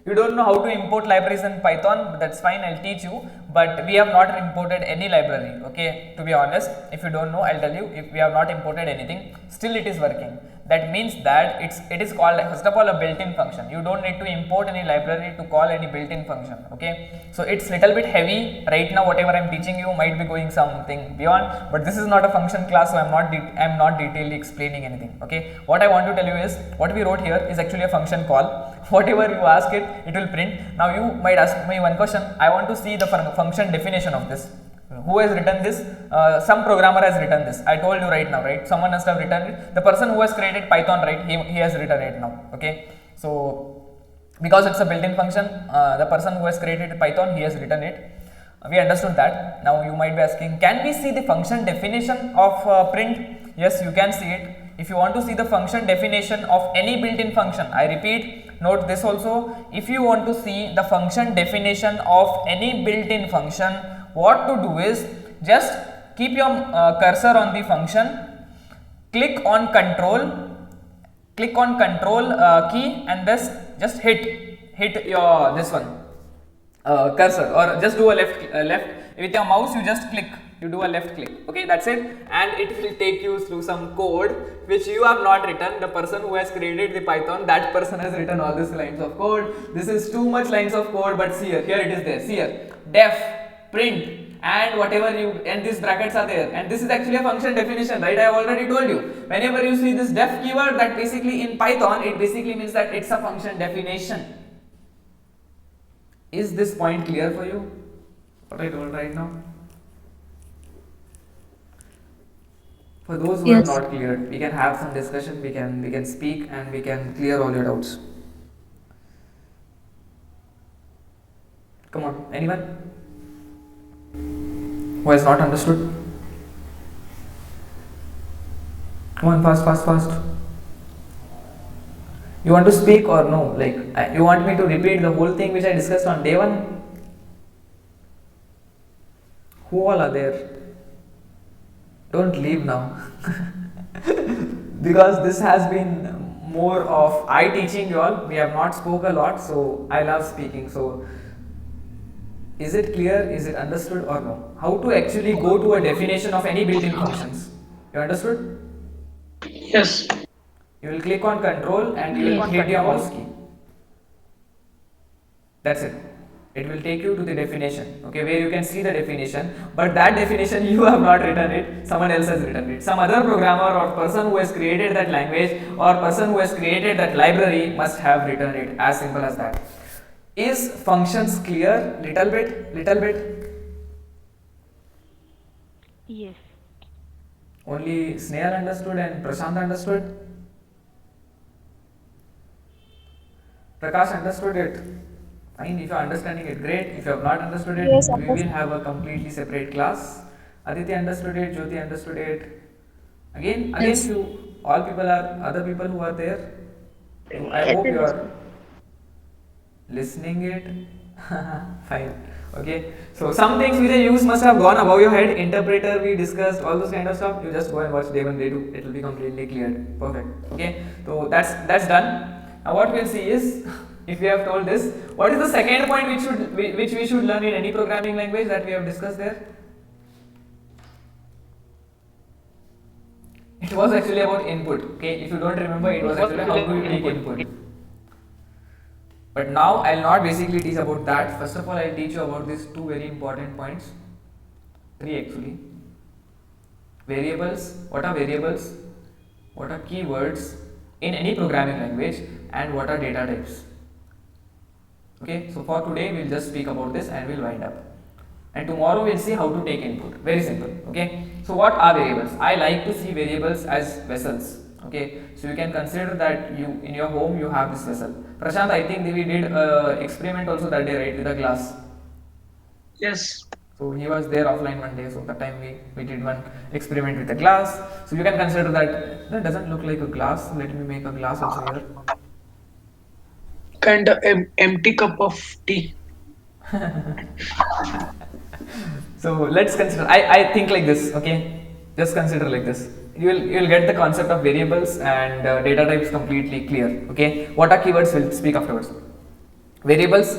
You don't know how to import libraries in Python, that's fine, I'll teach you, but we have not imported any library. Okay, to be honest, if you don't know, I'll tell you, if we have not imported anything, still it is working. That means that it is called, first of all, a built-in function. You don't need to import any library to call any built-in function. Okay, so it's little bit heavy right now. Whatever I'm teaching you might be going something beyond, but this is not a function class, so I'm not detailedly explaining anything. Okay, what I want to tell you is, what we wrote here is actually a function call. Whatever you ask it, it will print. Now you might ask me one question. I want to see the function definition of this. Who has written this? Some programmer has written this. I told you right now, right? Someone must have written it. The person who has created Python, right? He has written it now. Okay. So because it's a built-in function, the person who has created Python, he has written it. We understood that. Now you might be asking, can we see the function definition of print? Yes, you can see it. If you want to see the function definition of any built-in function, I repeat, note this also. If you want to see the function definition of any built-in function, what to do is just keep your cursor on the function, click on control key, and just hit hit your this one cursor, or just do a left with your mouse. You just click, you do a left click, okay, that's it, and it will take you through some code which you have not written. The person who has created the Python, that person has written all these lines of code. This is too much lines of code, but see here it is there. See here, def, print, and whatever you, and these brackets are there, and this is actually a function definition, right? I have already told you, whenever you see this def keyword, that basically in Python it basically means that it's a function definition. Is this point clear for you, what I told right now? For those who Yes. are not clear, we can have some discussion, we can speak, and we can clear all your doubts. Come on, anyone who has not understood? Come on, fast. You want to speak or no? Like, you want me to repeat the whole thing which I discussed on day 1? Who all are there? Don't leave now. Because this has been more of I teaching you all. We have not spoke a lot, so I love speaking. So is it clear? Is it understood or no? How to actually go to a definition of any built-in functions? You understood? Yes. You will click on control and you will hit your mouse key. That's it. It will take you to the definition, okay, where you can see the definition, but that definition you have not written it, someone else has written it. Some other programmer or person who has created that language or person who has created that library must have written it, as simple as that. Is functions clear? Little bit? Yes. Only Sneha understood and Prashant understood? Prakash understood it? Fine, if you are understanding it, great. If you have not understood it, Yes, we will have a completely separate class. Aditya understood it, Jyoti understood it. Again, Yes. you, all people are, other people who are there. So I hope you are listening it. Fine. Okay. So some things which I use must have gone above your head. Interpreter we discussed, all those kind of stuff. You just go and watch day 1, day 2. It will be completely cleared. Perfect. Okay. So that's done. Now what we'll see is, if we have told this, what is the second point which we should learn in any programming language that we have discussed there? It was actually about input. Okay, if you don't remember, it was actually how do you take input. But now I'll not basically teach about that. First of all, I'll teach you about these 2 very important points. 3 actually. Variables. What are variables? What are keywords in any programming language, and what are data types? Okay, so for today we'll just speak about this and we'll wind up. And tomorrow we'll see how to take input. Very simple. Okay, so what are variables? I like to see variables as vessels. Okay, so you can consider that you in your home you have this vessel. Prashant, I think we did experiment also that day, right, with a glass. Yes. So he was there offline one day, so that time we did one experiment with a glass. So you can consider that doesn't look like a glass. Let me make a glass also here. Kind of empty cup of tea. So let's consider, I think like this, okay, just consider like this. You will get the concept of variables and data types completely clear. Okay, what are keywords? We'll speak afterwards. Variables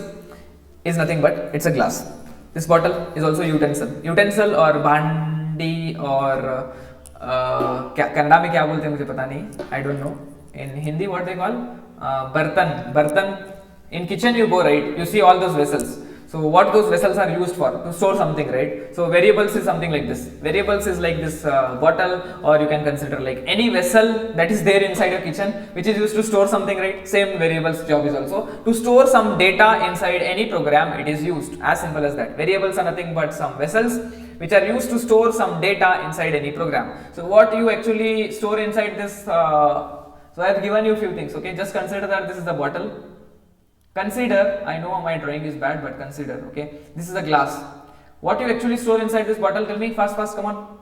is nothing but it's a glass. This bottle is also utensil or bhandi or Kannada में क्या बोलते हैं मुझे पता नहीं, I don't know. In Hindi what they call bartan. In kitchen you go, right, you see all those vessels. So what those vessels are used for? To store something, right? So variables is something like this. Variables is like this bottle, or you can consider like any vessel that is there inside your kitchen which is used to store something, right? Same variables job is also to store some data inside any program. It is used as simple as that. Variables are nothing but some vessels which are used to store some data inside any program. So what you actually store inside this, so I have given you a few things, okay? Just consider that this is the bottle. Consider, I know my drawing is bad, but consider, okay? This is a glass. What you actually store inside this bottle? Tell me fast, come on.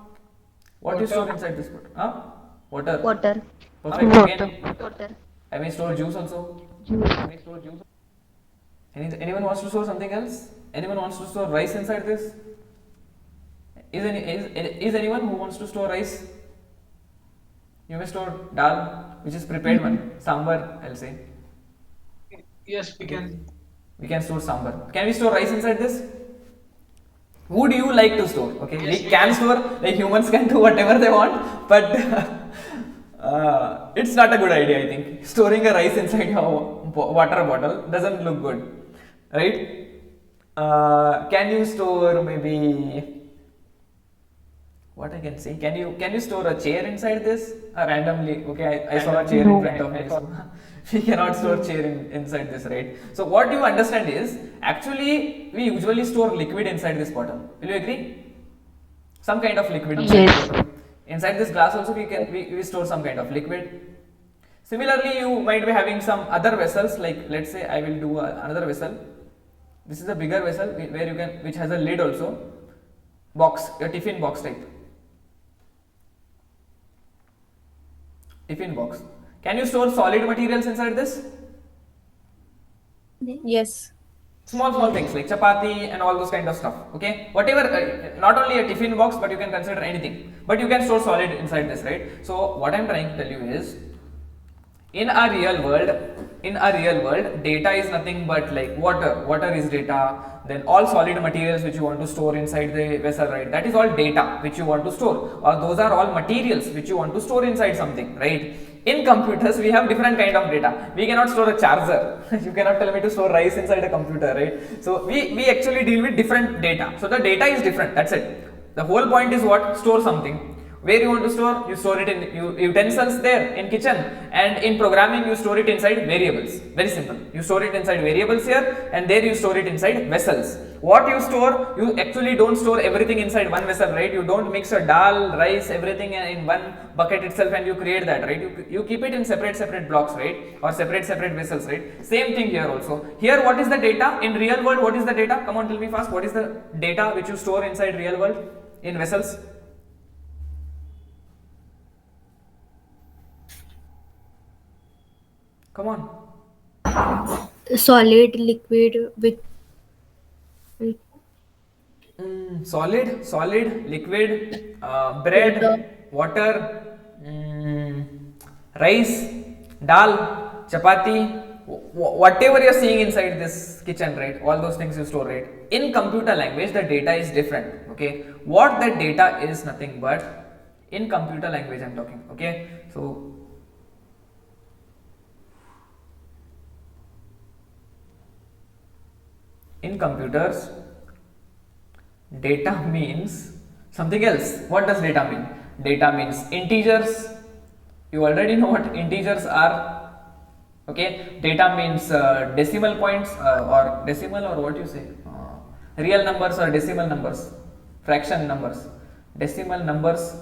What you store inside this bottle? Huh? Water. Water. Perfect. Water. Again, Water. I may store juice also. Juice. I may store juice. Anyone wants to store something else? Anyone wants to store rice inside this? Is anyone who wants to store rice? You may store dal, which is prepared one. Sambar, I'll say. Yes, we can. We can store sambar. Can we store rice inside this? Would you like to store? Okay, we can store, like humans can do whatever they want, but it's not a good idea, I think. Storing a rice inside your water bottle doesn't look good, right? Can you store maybe, what I can say, can you store a chair inside this randomly? Okay, I saw a chair in front of me, so we cannot store chair inside this, right? So what you understand is, actually we usually store liquid inside this bottle. Will you agree? Some kind of liquid inside Yes. this bottle. Inside this glass also we store some kind of liquid. Similarly, you might be having some other vessels, like let's say I will do another vessel. This is a bigger vessel where you can, which has a lid also, box, a tiffin box type. Tiffin box. Can you store solid materials inside this? Yes. Small things like chapati and all those kind of stuff. Okay, whatever, not only a tiffin box, but you can consider anything. But you can store solid inside this, right? So what I'm trying to tell you is, in a real world, data is nothing but like water. Water is data. Then all solid materials which you want to store inside the vessel, right? That is all data which you want to store, or those are all materials which you want to store inside something, right? In computers, we have different kind of data. We cannot store a charger. You cannot tell me to store rice inside a computer, right? So we actually deal with different data. So the data is different. That's it. The whole point is what? Store something. Where you want to store? You store it in utensils there in kitchen, and in programming you store it inside variables. Very simple. You store it inside variables here, and there you store it inside vessels. What you store, you actually don't store everything inside one vessel, right? You don't mix a dal, rice, everything in one bucket itself and you create that, right? You keep it in separate blocks, right? Or separate vessels, right? Same thing here also. Here, what is the data? In real world, what is the data? Come on, tell me fast. What is the data which you store inside real world in vessels? Come on. Solid, liquid, with Solid, liquid, bread, water, rice, dal, chapati, whatever you're seeing inside this kitchen, right? All those things you store, right? In computer language, the data is different. Okay, what that data is nothing but, in computer language I'm talking. Okay, so in computers, data means something else. What does data mean? Data means integers. You already know what integers are. Okay, data means decimal points or decimal, or what you say, real numbers or decimal numbers, fraction numbers, decimal numbers.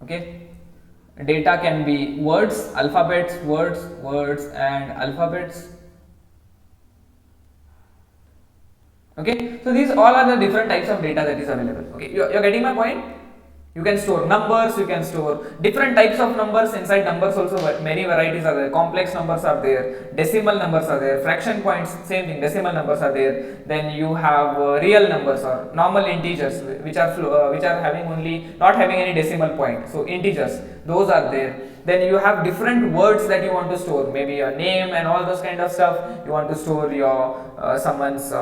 Okay, data can be words, alphabets, words and alphabets. Okay, so these all are the different types of data that is available. Okay, you're getting my point? You can store numbers, you can store different types of numbers. Inside numbers also many varieties are there. Complex numbers are there, decimal numbers are there, fraction points, same thing, decimal numbers are there. Then you have real numbers or normal integers which are having only, not having any decimal point, so integers, those are there. Then you have different words that you want to store, maybe your name and all those kind of stuff. You want to store your someone's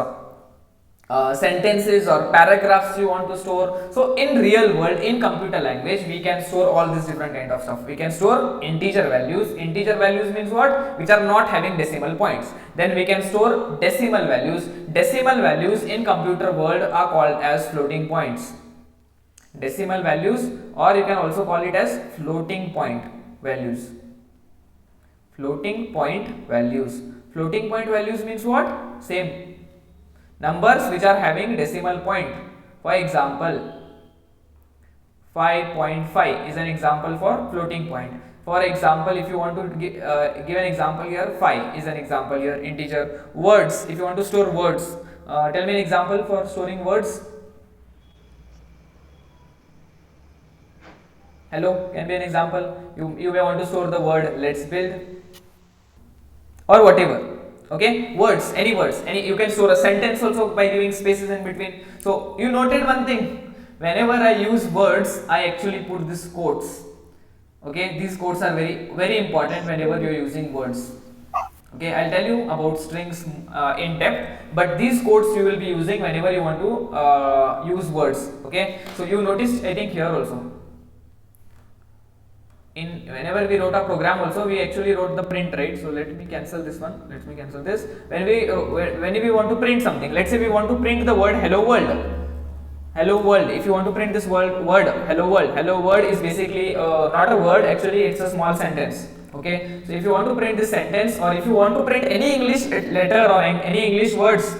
sentences or paragraphs you want to store. So in real world, in computer language, we can store all this different kind of stuff. We can store integer values. Integer values means what? Which are not having decimal points. Then we can store decimal values. Decimal values in computer world are called as floating points. Decimal values, or you can also call it as floating point values. Floating point values. Floating point values means what? Same. Numbers which are having decimal point. For example, 5.5 is an example for floating point. For example, if you want to give an example here, 5 is an example here, integer. Words, if you want to store words, tell me an example for storing words. Hello, can be an example. You may want to store the word let's build or whatever. Okay, words, any you can store a sentence also by giving spaces in between. So you noted one thing, whenever I use words, I actually put these quotes. Okay, these quotes are very important whenever you are using words. Okay, I'll tell you about strings in depth, but these codes you will be using whenever you want to use words. Okay, so you noticed, I think, here also, in whenever we wrote a program also, we actually wrote the print, right? So let me cancel this one, let me cancel this. When we want to print something, let's say we want to print the word hello world. Hello world, if you want to print this word hello world is basically not a word, actually it's a small sentence. Okay, so if you want to print this sentence, or if you want to print any English letter or any English words,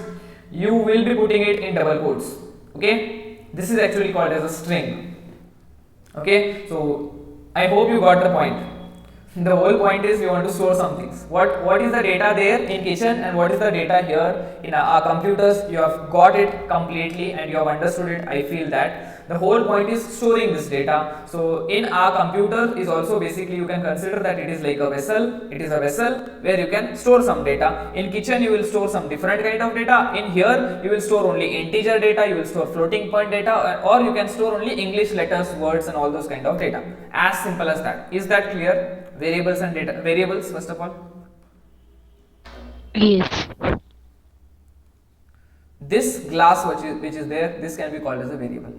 you will be putting it in double quotes. Okay, this is actually called as a string. Okay, so I hope you got the point. The whole point is we want to store some things. What is the data there in kitchen and what is the data here in our computers? You have got it completely and you have understood it. I feel that the whole point is storing this data. So in our computer is also basically you can consider that it is like a vessel. It is a vessel where you can store some data. In kitchen you will store some different kind of data. In here you will store only integer data, you will store floating point data, or you can store only English letters, words and all those kind of data. As simple as that. Is that clear? Variables and data. Variables first of all. Yes. This glass which is there, this can be called as a variable.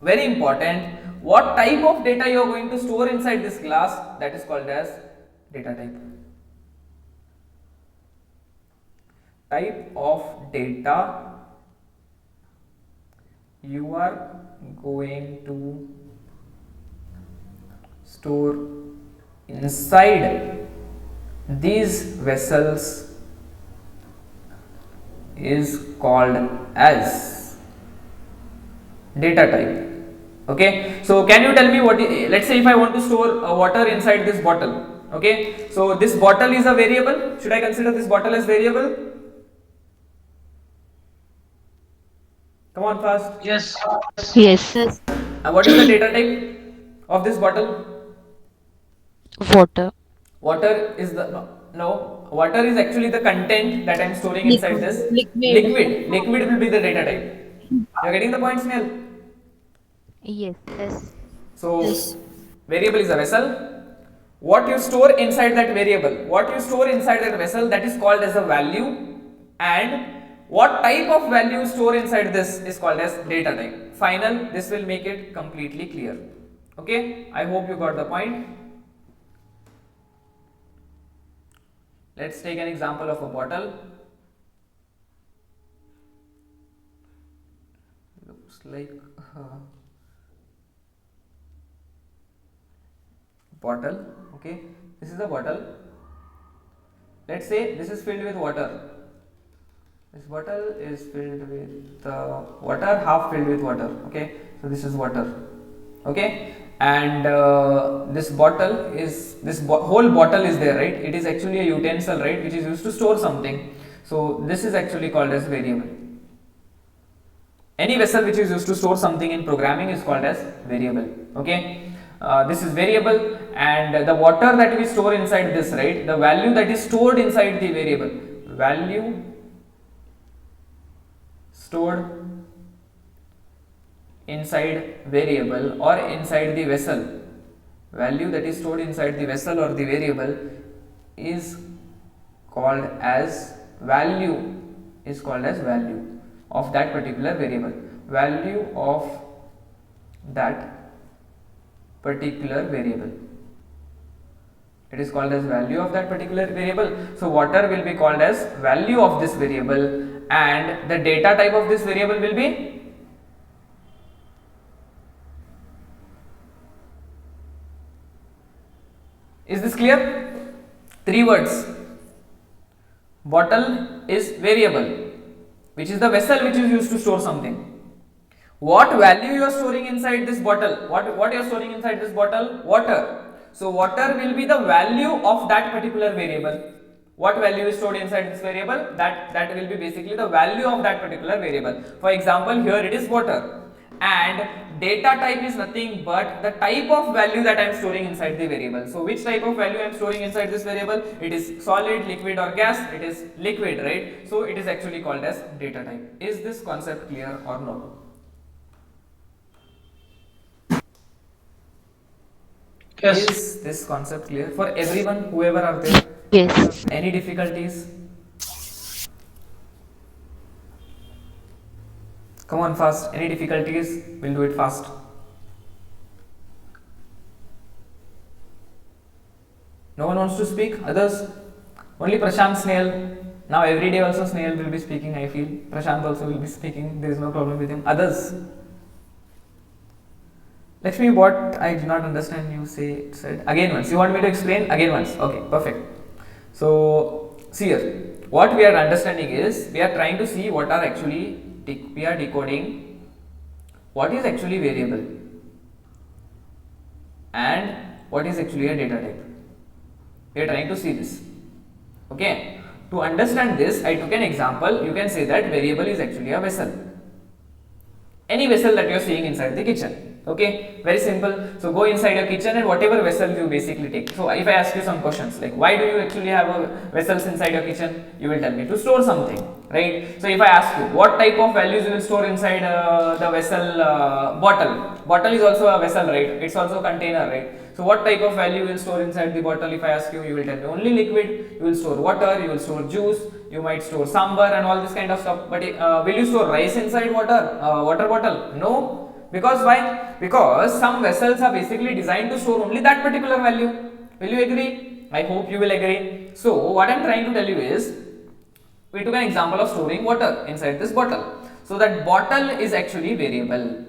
Very important. What type of data you are going to store inside this glass, that is called as data type. Type of data you are going to store inside these vessels is called as data type. Okay, so can you tell me what let's say if I want to store water inside this bottle. Okay, so this bottle is a variable. Should I consider this bottle as variable? Come on fast. Yes. Yes. Yes. And what is the data type of this bottle? Water. Water is the no. Water is actually the content that I am storing inside Liquid. this. Liquid. Liquid will be the data type. You are getting the point, Snail? Yes. Yes. So Yes. variable is a vessel. What you store inside that variable, what you store inside that vessel, that is called as a value, and what type of value store inside this is called as data type. Final, this will make it completely clear. Okay, I hope you got the point. Let's take an example of a bottle. Looks like bottle. Okay, this is a bottle. Let's say this is filled with water. This bottle is filled with water, half filled with water. Okay, so this is water. Okay, and this bottle is whole bottle is there, right? It is actually a utensil, right, which is used to store something. So this is actually called as variable. Any vessel which is used to store something in programming is called as variable. Okay, this is variable, and the water that we store inside this, right, the value that is stored inside the variable, value stored inside variable or inside the vessel, value that is stored inside the vessel or the variable is called as value, of that particular variable, value of that particular variable. It is called as value of that particular variable. So water will be called as value of this variable, and the data type of this variable will be Is this clear? 3 words. Bottle is variable, which is the vessel which is used to store something. What value you are storing inside this bottle? What you are storing inside this bottle? Water. So water will be the value of that particular variable. What value is stored inside this variable? That will be basically the value of that particular variable. For example, here it is water, and data type is nothing but the type of value that I am storing inside the variable. So which type of value I am storing inside this variable? It is solid, liquid or gas? It is liquid, right? So it is actually called as data type. Is this concept clear or no? Yes. Is this concept clear for everyone, whoever are there? Yes. Any difficulties? Come on fast. Any difficulties? We'll do it fast. No one wants to speak? Others? Only Prashant Snail. Now every day also Snail will be speaking, I feel. Prashant also will be speaking. There is no problem with him. Others? Lakshmi, what I did not understand you said again once. You want me to explain again once? Okay, perfect. So see here, what we are understanding is we are trying to see what are actually we are decoding what is actually variable and what is actually a data type. We are trying to see this. Okay. To understand this, I took an example. You can say that variable is actually a vessel. Any vessel that you are seeing inside the kitchen. Okay, very simple. So go inside your kitchen and whatever vessel you basically take. So if I ask you some questions like why do you actually have a vessels inside your kitchen, you will tell me to store something, right? So if I ask you what type of values you will store inside the vessel bottle is also a vessel, right? It's also a container, right? So what type of value you will store inside the bottle? If I ask you, you will tell me only liquid. You will store water, you will store juice, you might store sambar and all this kind of stuff. But will you store rice inside water bottle? No. Because why? Because some vessels are basically designed to store only that particular value. Will you agree? I hope you will agree. So what I am trying to tell you is, we took an example of storing water inside this bottle. So that bottle is actually variable.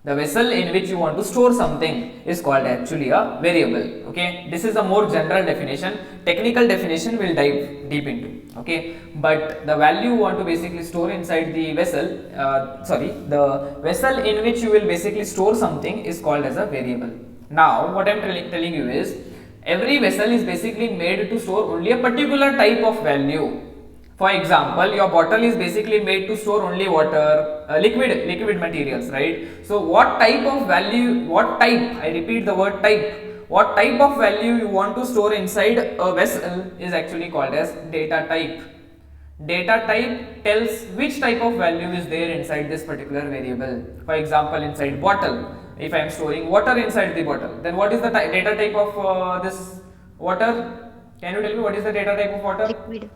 The vessel in which you want to store something is called actually a variable. Okay, this is a more general definition. Technical definition will dive deep into. Okay, but the value you want to basically store inside the vessel, the vessel in which you will basically store something is called as a variable. Now, what I am telling you is, every vessel is basically made to store only a particular type of value. For example, your bottle is basically made to store only water, liquid materials, right? So what type of value, I repeat the word type, what type of value you want to store inside a vessel is actually called as data type. Data type tells which type of value is there inside this particular variable. For example, inside bottle, if I am storing water inside the bottle, then what is the data type of this water? Can you tell me what is the data type of water?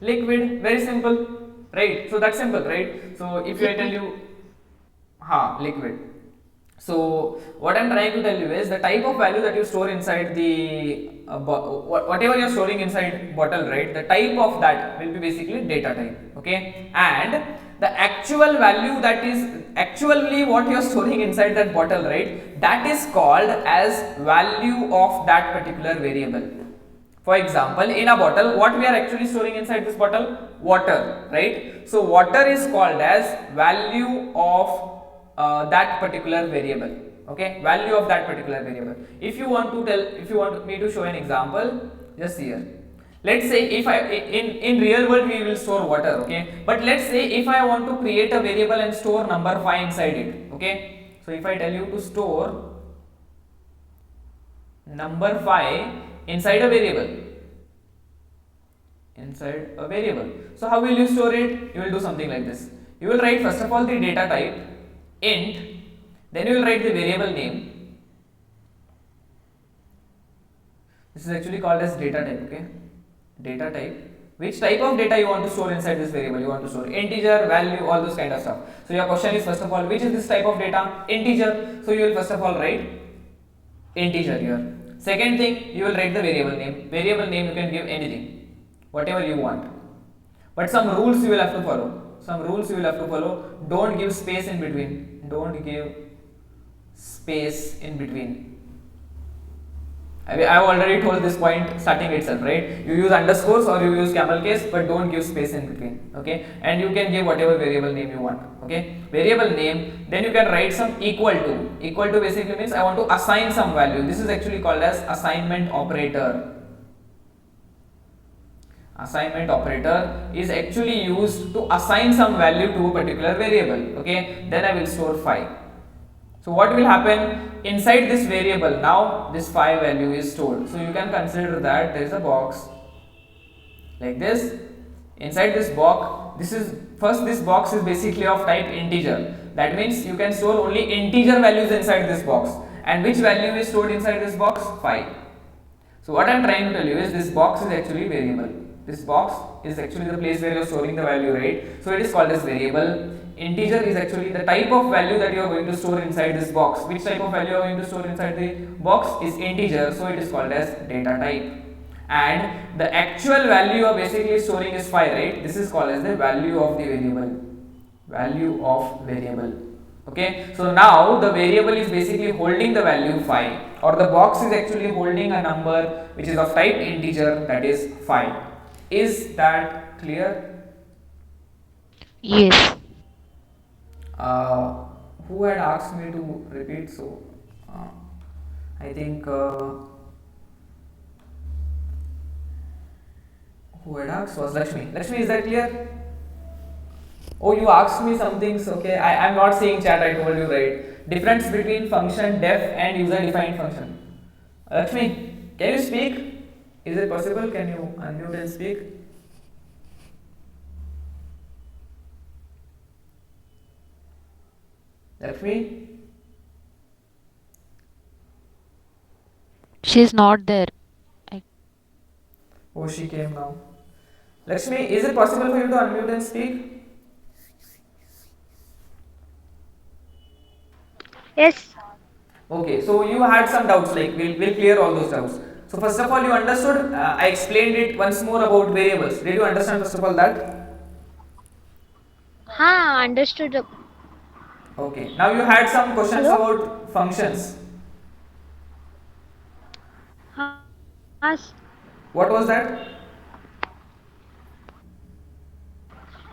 Liquid, very simple, right? So that's simple, right? So if I tell you, liquid. So what I'm trying to tell you is the type of value that you store inside the whatever you're storing inside bottle, right? The type of that will be basically data type, okay? And the actual value that is actually what you're storing inside that bottle, right? That is called as value of that particular variable. For example, in a bottle, what we are actually storing inside this bottle? Water, right? So water is called as value of that particular variable. Okay, value of that particular variable. If you want me to show an example, just here. Let's say if I in real world we will store water, okay, but let's say if I want to create a variable and store number 5 inside it, okay. So if I tell you to store number 5 inside a variable, so how will you store it? You will do something like this. You will write first of all the data type int, then you will write the variable name. This is actually called as data type, okay? Data type. Which type of data you want to store inside this variable? You want to store integer, value, all those kind of stuff. So your question is first of all, which is this type of data? Integer. So you will first of all write integer here. Second thing, you will write the variable name. Variable name you can give anything, whatever you want. But some rules you will have to follow. Don't give space in between. I have already told this point starting itself, right? You use underscores or you use camel case, but don't give space in between, okay? And you can give whatever variable name you want, okay? Variable name, then you can write some equal to. Equal to basically means I want to assign some value. This is actually called as assignment operator. Assignment operator is actually used to assign some value to a particular variable, okay? Then I will store 5. So what will happen inside this variable? Now this 5 value is stored. So you can consider that there is a box like this. Inside this box, this box is basically of type integer. That means you can store only integer values inside this box. And which value is stored inside this box? 5. So what I'm trying to tell you is this box is actually variable. This box is actually the place where you're storing the value, right? So it is called as variable. Integer is actually the type of value that you are going to store inside this box. Which type of value you are going to store inside the box is integer, so it is called as data type. And the actual value you are basically storing is 5, right? This is called as the value of the variable. Value of variable. Okay, so now the variable is basically holding the value 5, or the box is actually holding a number which is of type integer, that is 5. Is that clear? Yes. Who had asked me to repeat? So I think who had asked was Lakshmi. Lakshmi, is that clear? Oh, you asked me something. So okay, I am not seeing chat. I told you, right? Difference between function def and user defined function. Lakshmi, can you speak? Is it possible? Can you unmute and speak? Lakshmi? She's not there. Oh, she came now. Lakshmi, is it possible for you to unmute and speak? Yes. Okay, so you had some doubts, like we'll clear all those doubts. So first of all, you understood, I explained it once more about variables. Did you understand first of all that? Understood. Okay, now you had some questions Hello? about functions. Has What was that?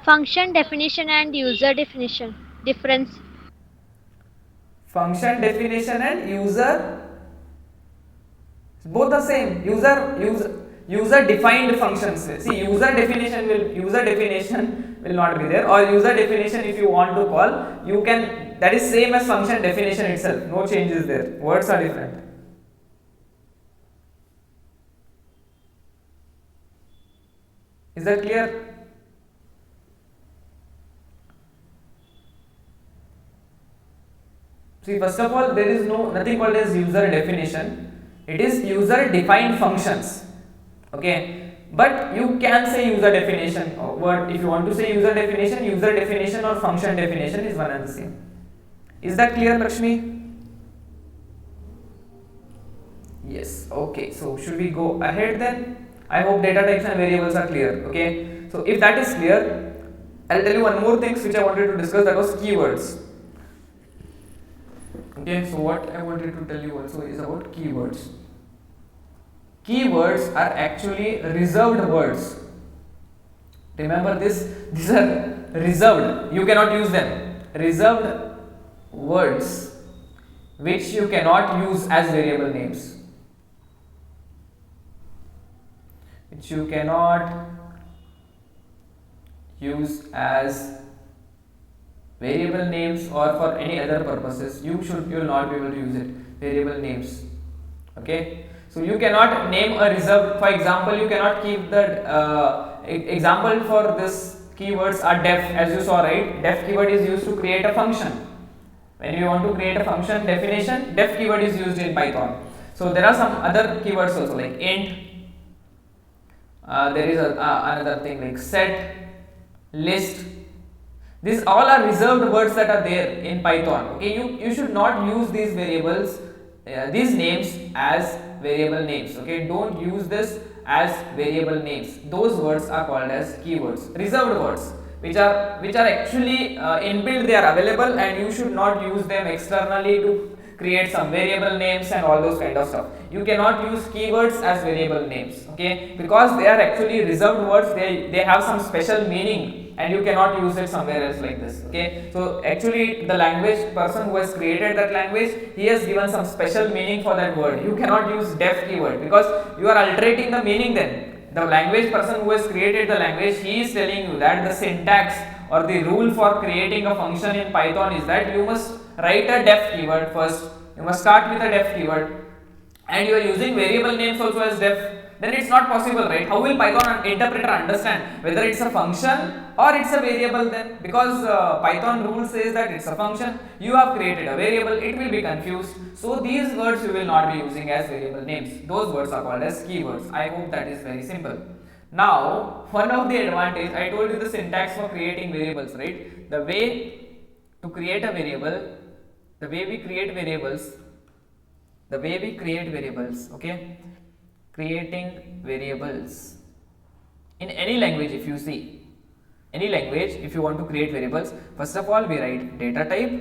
function definition and user definition difference. Function definition and user, both the same. User defined functions. See, user definition will not be there, or user definition, if you want to call, you can, that is same as function definition itself. No changes there. Words are different. Is that clear? See, first of all, there is nothing called as user definition. It is user defined functions. Okay, but you can say user definition. What if you want to say user definition or function definition is one and the same. Is that clear, Lakshmi? Yes. Okay. So should we go ahead then? I hope data types and variables are clear. Okay. So if that is clear, I'll tell you one more thing which I wanted to discuss, that was keywords. Okay, so what I wanted to tell you also is about keywords. Keywords are actually reserved words. Remember this, these are reserved, you cannot use them. Reserved words which you cannot use as variable names. Which you cannot use as variable names or for any other purposes. You will not be able to use it. Variable names. Okay. So you cannot name a reserved. For example, you cannot keep the example for this keywords are def, as you saw, right? Def keyword is used to create a function. When you want to create a function definition, def keyword is used in Python. So there are some other keywords also, like int. There is another thing like set, list. These all are reserved words that are there in Python. Okay, you should not use these variables, these names as variable names. Okay, don't use this as variable names. Those words are called as keywords, reserved words, which are actually inbuilt. They are available, and you should not use them externally to create some variable names and all those kind of stuff. You cannot use keywords as variable names. Okay, because they are actually reserved words. They have some special meaning, and you cannot use it somewhere else like this. Okay, so actually the language person who has created that language, he has given some special meaning for that word. You cannot use def keyword because you are altering the meaning. Then the language person who has created the language, he is telling you that the syntax or the rule for creating a function in Python is that you must write a def keyword first. You must start with a def keyword, and you are using variable names also as def. then it's not possible, right? How will Python interpreter understand whether it's a function or it's a variable then? Because Python rule says that it's a function, you have created a variable, it will be confused. So these words you will not be using as variable names. Those words are called as keywords. I hope that is very simple. Now, one of the advantage, I told you the syntax for creating variables, right? The way to create a variable, the way we create variables, okay? Creating variables in any language, if you see, any language, if you want to create variables, first of all we write data type,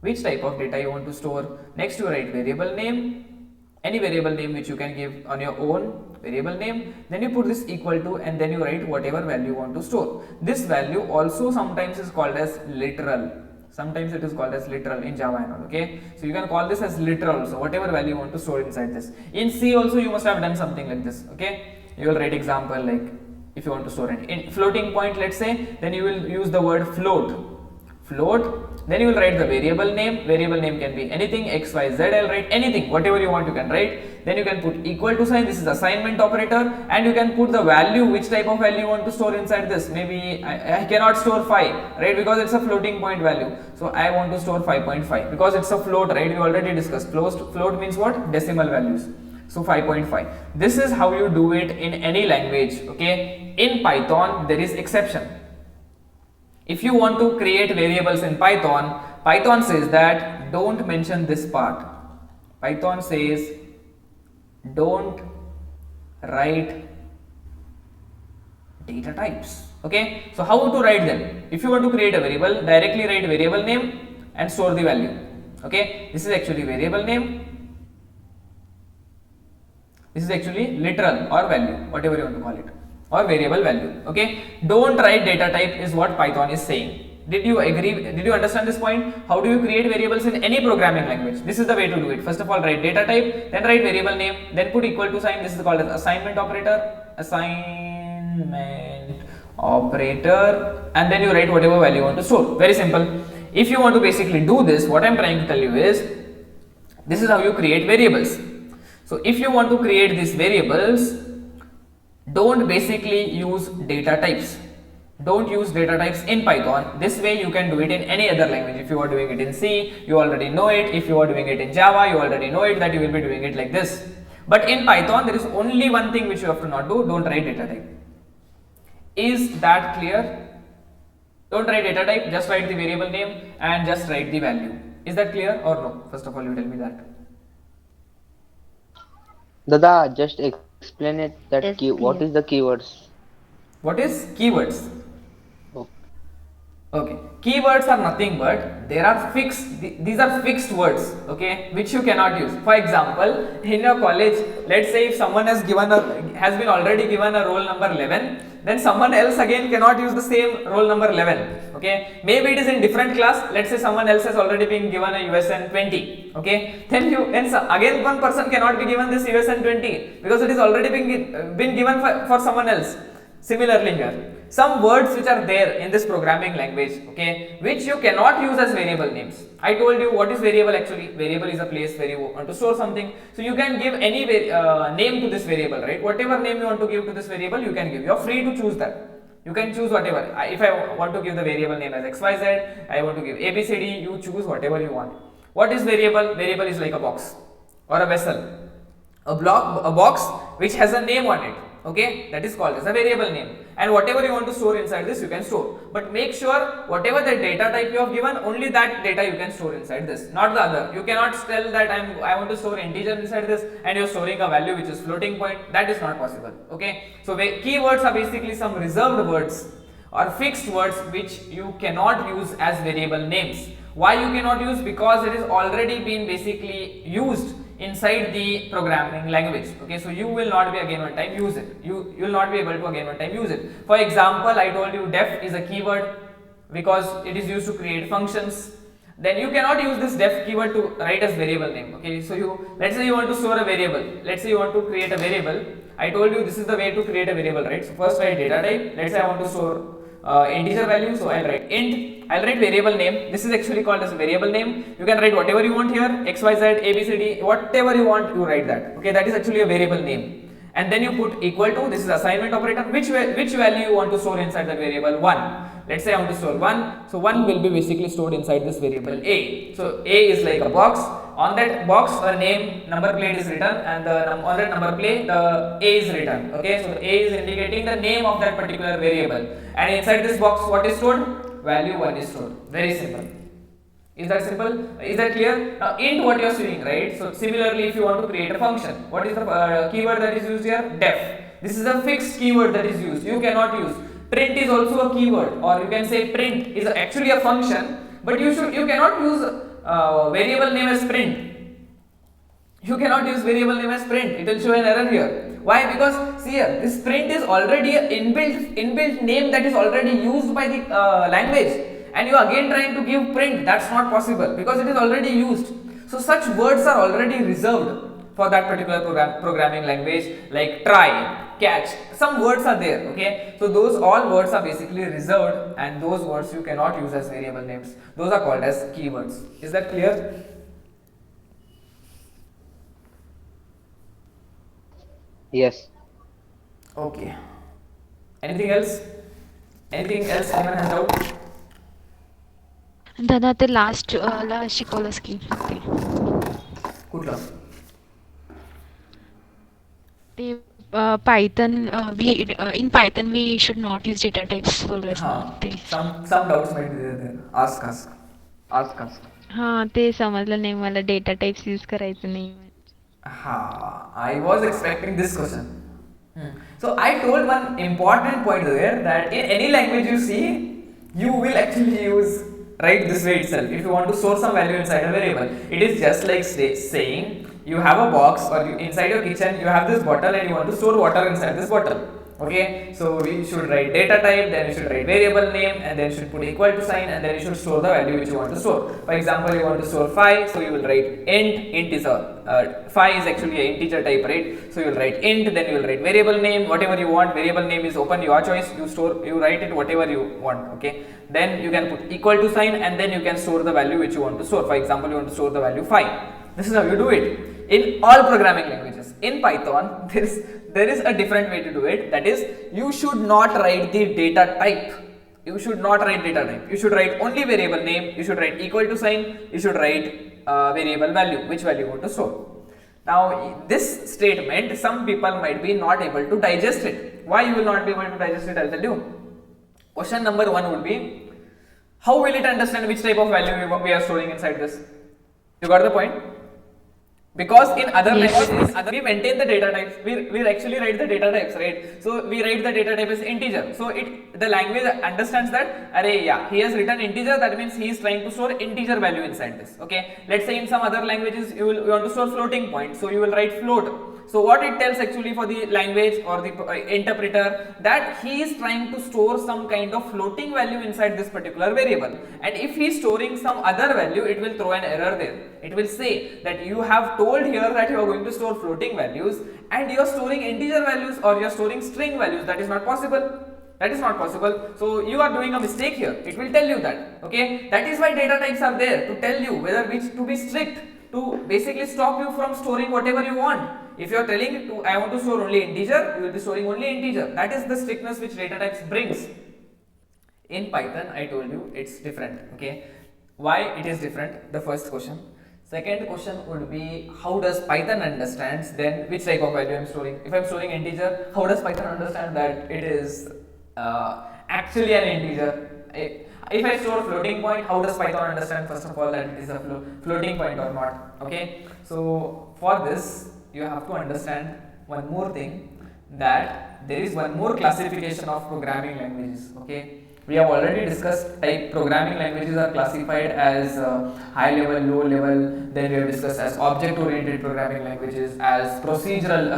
which type of data you want to store. Next you write variable name, any variable name which you can give on your own variable name, then you put this equal to, and then you write whatever value you want to store. This value also sometimes is called as literal. Sometimes it is called as literal in Java and all, okay? So you can call this as literal also, whatever value you want to store inside this. In C also you must have done something like this, okay? You will write example like, if you want to store it in floating point, let's say, then you will use the word float, then you will write the variable name can be anything, x, y, z, I'll write anything, whatever you want you can write. Then you can put equal to sign, this is assignment operator, and you can put the value, which type of value you want to store inside this. Maybe I cannot store 5, right, because it's a floating point value. So I want to store 5.5 because it's a float, right? We already discussed float means what? Decimal values. So 5.5. This is how you do it in any language, okay? In Python there is exception. If you want to create variables in Python, Python says that don't mention this part. Python says don't write data types, okay? So how to write them? If you want to create a variable, directly write variable name and store the value, okay? This is actually variable name, this is actually literal or value, whatever you want to call it, or variable value, okay? Don't write data type is what Python is saying. Did you agree? Did you understand this point? How do you create variables in any programming language? This is the way to do it. First of all, write data type, then write variable name, then put equal to sign. This is called as assignment operator, and then you write whatever value you want to store. Very simple. If you want to basically do this, what I am trying to tell you is, this is how you create variables. So if you want to create these variables, don't basically use data types. Don't use data types in Python. This way you can do it in any other language. If you are doing it in C, you already know it. If you are doing it in Java, you already know it, that you will be doing it like this. But in Python, there is only one thing which you have to not do. Don't write data type. Is that clear? Don't write data type, just write the variable name and just write the value. Is that clear or no? First of all, you tell me that. Dada, just explain it that Yes, what clear. is the keywords? What is keywords? Oh. Okay, keywords are nothing but there are fixed, these are fixed words, okay, which you cannot use. For example, in your college, let's say if someone has been already given a roll number 11, then someone else again cannot use the same roll number 11, okay. Maybe it is in different class. Let's say someone else has already been given a USN 20, okay, then again one person cannot be given this USN 20 because it is already been given for someone else. Similarly here, some words which are there in this programming language, okay, which you cannot use as variable names. I told you what is variable actually. Variable is a place where you want to store something. So you can give any name to this variable, right? Whatever name you want to give to this variable, you can give. You are free to choose that. You can choose whatever. If I want to give the variable name as XYZ, I want to give ABCD, you choose whatever you want. What is variable? Variable is like a box or a vessel. A box which has a name on it, okay, that is called as a variable name, and whatever you want to store inside this you can store, but make sure whatever the data type you have given, only that data you can store inside this, not the other. You cannot tell that I want to store integer inside this and you are storing a value which is floating point. That is not possible, okay. So keywords are basically some reserved words or fixed words which you cannot use as variable names. Why you cannot use? Because it is already been basically used inside the programming language, okay. So you will not be again one time use it. You will not be able to again one time use it. For example, I told you def is a keyword because it is used to create functions. Then you cannot use this def keyword to write as variable name, okay. So let's say you want to store a variable. Let's say you want to create a variable. I told you this is the way to create a variable, right? So first write data type. Let's say I want to store integer value, so I'll write int, I'll write variable name. This is actually called as variable name. You can write whatever you want here, xyz, abcd, whatever you want, you write that, okay. That is actually a variable name. and then you put equal to, this is assignment operator, which value you want to store inside the variable 1. Let's say I want to store 1, so 1 will be basically stored inside this variable a. So a is like a box, on that box a name, number plate is written, and on that number plate the a is written. Okay, so a is indicating the name of that particular variable, and inside this box what is stored? Value 1 is stored. Very simple. Is that simple? Is that clear? Now int what you are doing, right? So similarly, if you want to create a function, what is the keyword that is used here? Def. This is a fixed keyword that is used. You cannot use. Print is also a keyword, or you can say print is actually a function, but you cannot use variable name as print. You cannot use variable name as print. It will show an error here. Why? Because see here, this print is already an inbuilt name that is already used by the language, and you are again trying to give print. That's not possible because it is already used. So such words are already reserved for that particular programming language, like try, catch. Some words are there. Okay, so those all words are basically reserved, and those words you cannot use as variable names. Those are called as keywords. Is that clear? Yes. Okay. Anything else? Anything else? Anyone has doubt? दादा ते last शिकवलंस की ते कुठलं? ते Python in Python we should not use data types for rest ते Some doubts might be there. Ask. Ask us. हां ते समजलं नाही मला डेटा टाइप्स यूज करायचं नाही. I was expecting this question. So I told one important point there, that in any language you see, you will actually use right this way itself. If you want to store some value inside a variable, it is just like saying you have a box, or inside your kitchen you have this bottle and you want to store water inside this bottle. Okay, so we should write data type, then you should write variable name, and then you should put equal to sign, and then you should store the value which you want to store. For example, you want to store 5, so you will write int is a 5 is actually an integer type, right? So you will write int, then you will write variable name, whatever you want. Variable name is open, your choice. You write it whatever you want. Okay, then you can put equal to sign, and then you can store the value which you want to store. For example, you want to store the value 5. This is how you do it in all programming languages. In Python, there is a different way to do it. That is, you should not write the data type. You should not write data type. You should write only variable name. You should write equal to sign. You should write variable value, which value you want to store. Now, this statement, some people might be not able to digest it. Why you will not be able to digest it? I'll tell you. Question number 1 would be, how will it understand which type of value we are storing inside this? You got the point? Because in other languages, we maintain the data types. We actually write the data types, right? So we write the data type as integer. So the language understands that, array, yeah, he has written integer. That means he is trying to store integer value inside this. Okay. Let's say in some other languages you want to store floating point. So you will write float. So what it tells actually for the language or the interpreter, that he is trying to store some kind of floating value inside this particular variable, and if he is storing some other value, it will throw an error there. It will say that you have told here that you are going to store floating values and you are storing integer values, or you are storing string values. That is not possible. That is not possible. So you are doing a mistake here. It will tell you that. Okay, that is why data types are there, to tell you whether which to be strict, to basically stop you from storing whatever you want. If you are telling to I want to store only integer, you will be storing only integer. That is the strictness which data types brings. In Python, I told you it's different. Okay, why it is different? The first question. Second question would be, how does Python understands then which type of value I am storing? If I am storing integer, how does Python understand that it is actually an integer? If I store floating point, how does Python understand first of all that it is a floating point or not? Okay, so for this you have to understand one more thing, that there is one more classification of programming languages. Okay, we have already discussed type programming languages are classified as high level, low level. Then we have discussed as object oriented programming languages, as procedural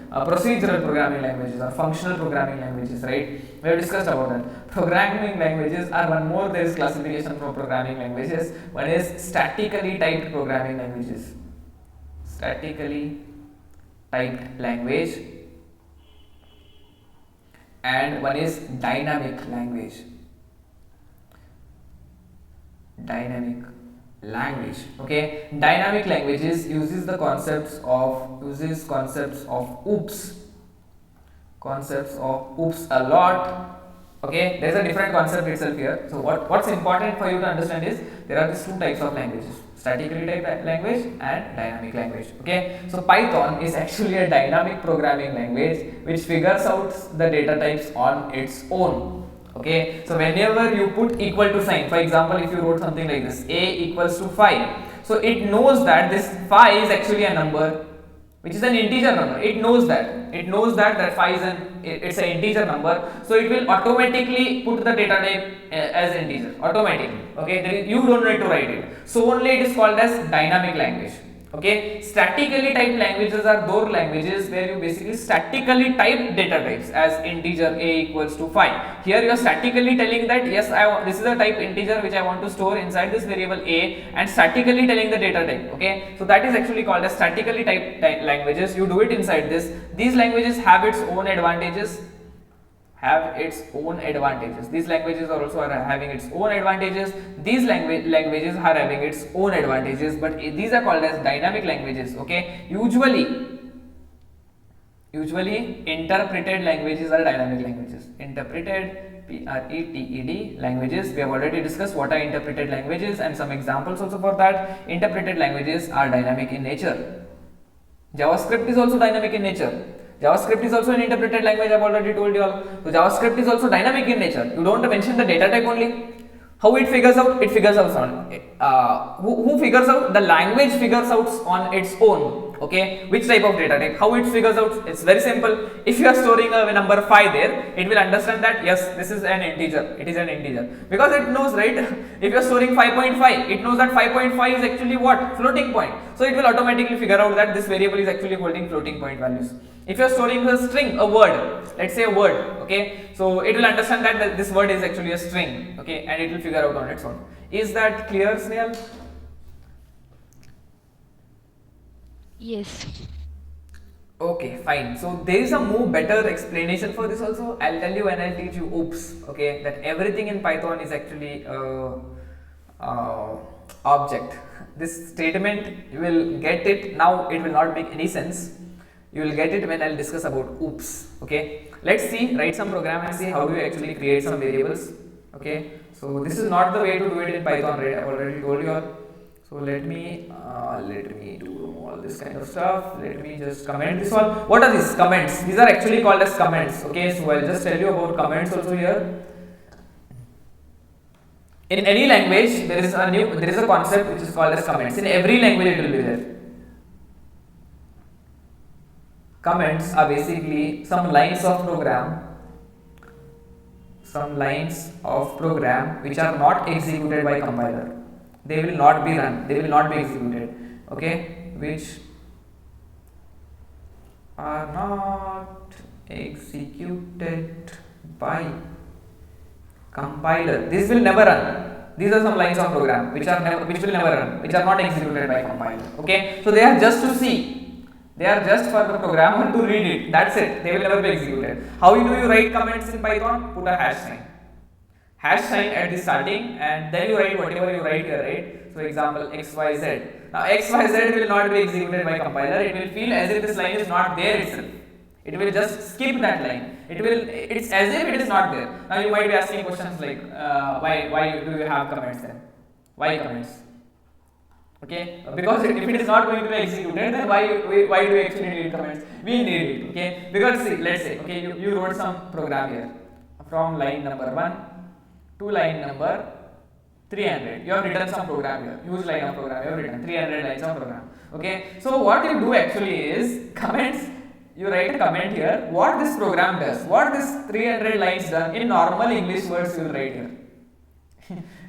programming languages, or functional programming languages, right? We have discussed about that. Programming languages are one more. There is classification for programming languages. One is statically typed programming languages. Statically typed language, and one is dynamic language. Okay, dynamic languages uses concepts of oops. concepts of oops a lot. Okay, there's a different concept itself here. So what's important for you to understand is there are these two types of languages, statically typed language and dynamic language. Okay, so Python is actually a dynamic programming language which figures out the data types on its own. Okay, so whenever you put equal to sign, for example, if you wrote something like this, a equals to 5, so it knows that this 5 is actually a number which is an integer number. It knows that 5 is it's an integer number, so it will automatically put the data type as integer automatically. Okay, you don't need to write it, so only it is called as dynamic language. Okay, statically typed languages are those languages where you basically statically type data types as integer a equals to 5. Here you are statically telling that yes, this is a type integer which I want to store inside this variable a, and statically telling the data type. Okay, so that is actually called as statically typed languages. You do it inside this. These languages have its own advantages. These languages are also having its own advantages. These languages are having its own advantages, but these are called as dynamic languages. Okay, usually interpreted languages are dynamic languages. Interpreted, PRETED languages, we have already discussed what are interpreted languages and some examples also for that. Interpreted languages are dynamic in nature. JavaScript is also dynamic in nature. JavaScript is also an interpreted language, I have already told you all. So JavaScript is also dynamic in nature. You don't mention the data type only. How it figures out? It figures out on who figures out? The language figures out on its own. Okay, which type of data type? How it figures out? It's very simple. If you are storing a number 5 there, it will understand that yes, this is an integer. It is an integer because it knows, right? If you are storing 5.5, it knows that 5.5 is actually what? Floating point. So it will automatically figure out that this variable is actually holding floating point values. If you are storing a string, a word, let's say a word, okay, so it will understand that this word is actually a string, okay, and it will figure out on its own. Is that clear, Snail? Yes. Okay, fine. So there is a more better explanation for this also. I'll tell you when I'll teach you oops, okay, that everything in Python is actually object. This statement, you will get it now, it will not make any sense. You will get it when I'll discuss about oops. Okay, let's see, write some program and see how do you actually create some variables. Okay, so this is not the way to do it in Python, right? I've already told you all. So let me do all this kind of stuff. Let me just comment this one. What are these comments? These are actually called as comments. Okay, so I'll just tell you about comments also here. In any language, there is a concept which is called as comments. In every language, it will be there. Comments are basically some lines of program which are not executed by compiler. They will not be run, they will not be executed, okay, which are not executed by compiler. This will never run. These are some lines of program which will never run, which are not executed by compiler. Okay, so they are just to see. They are just for the programmer to read it. That's it. They will never be executed. How do you write comments in Python? Put a hash sign. Hash sign at the starting, and then you write whatever you write here, right? So example XYZ. Now XYZ will not be executed by compiler. It will feel as if this line is not there itself. It will just skip that line. It's as if it is not there. Now you might be asking questions like why do you have comments then? Why comments? Okay, because if it is not going to be executed, then why do we actually need comments? We need it, okay, because see, let's say, okay, you wrote some program here from line number 1 to line number 300. You have written some program here, huge line of program, you have written 300 lines of program, okay. So what you do actually is comments. You write a comment here, what this program does, what this 300 lines done. In normal English words you will write here.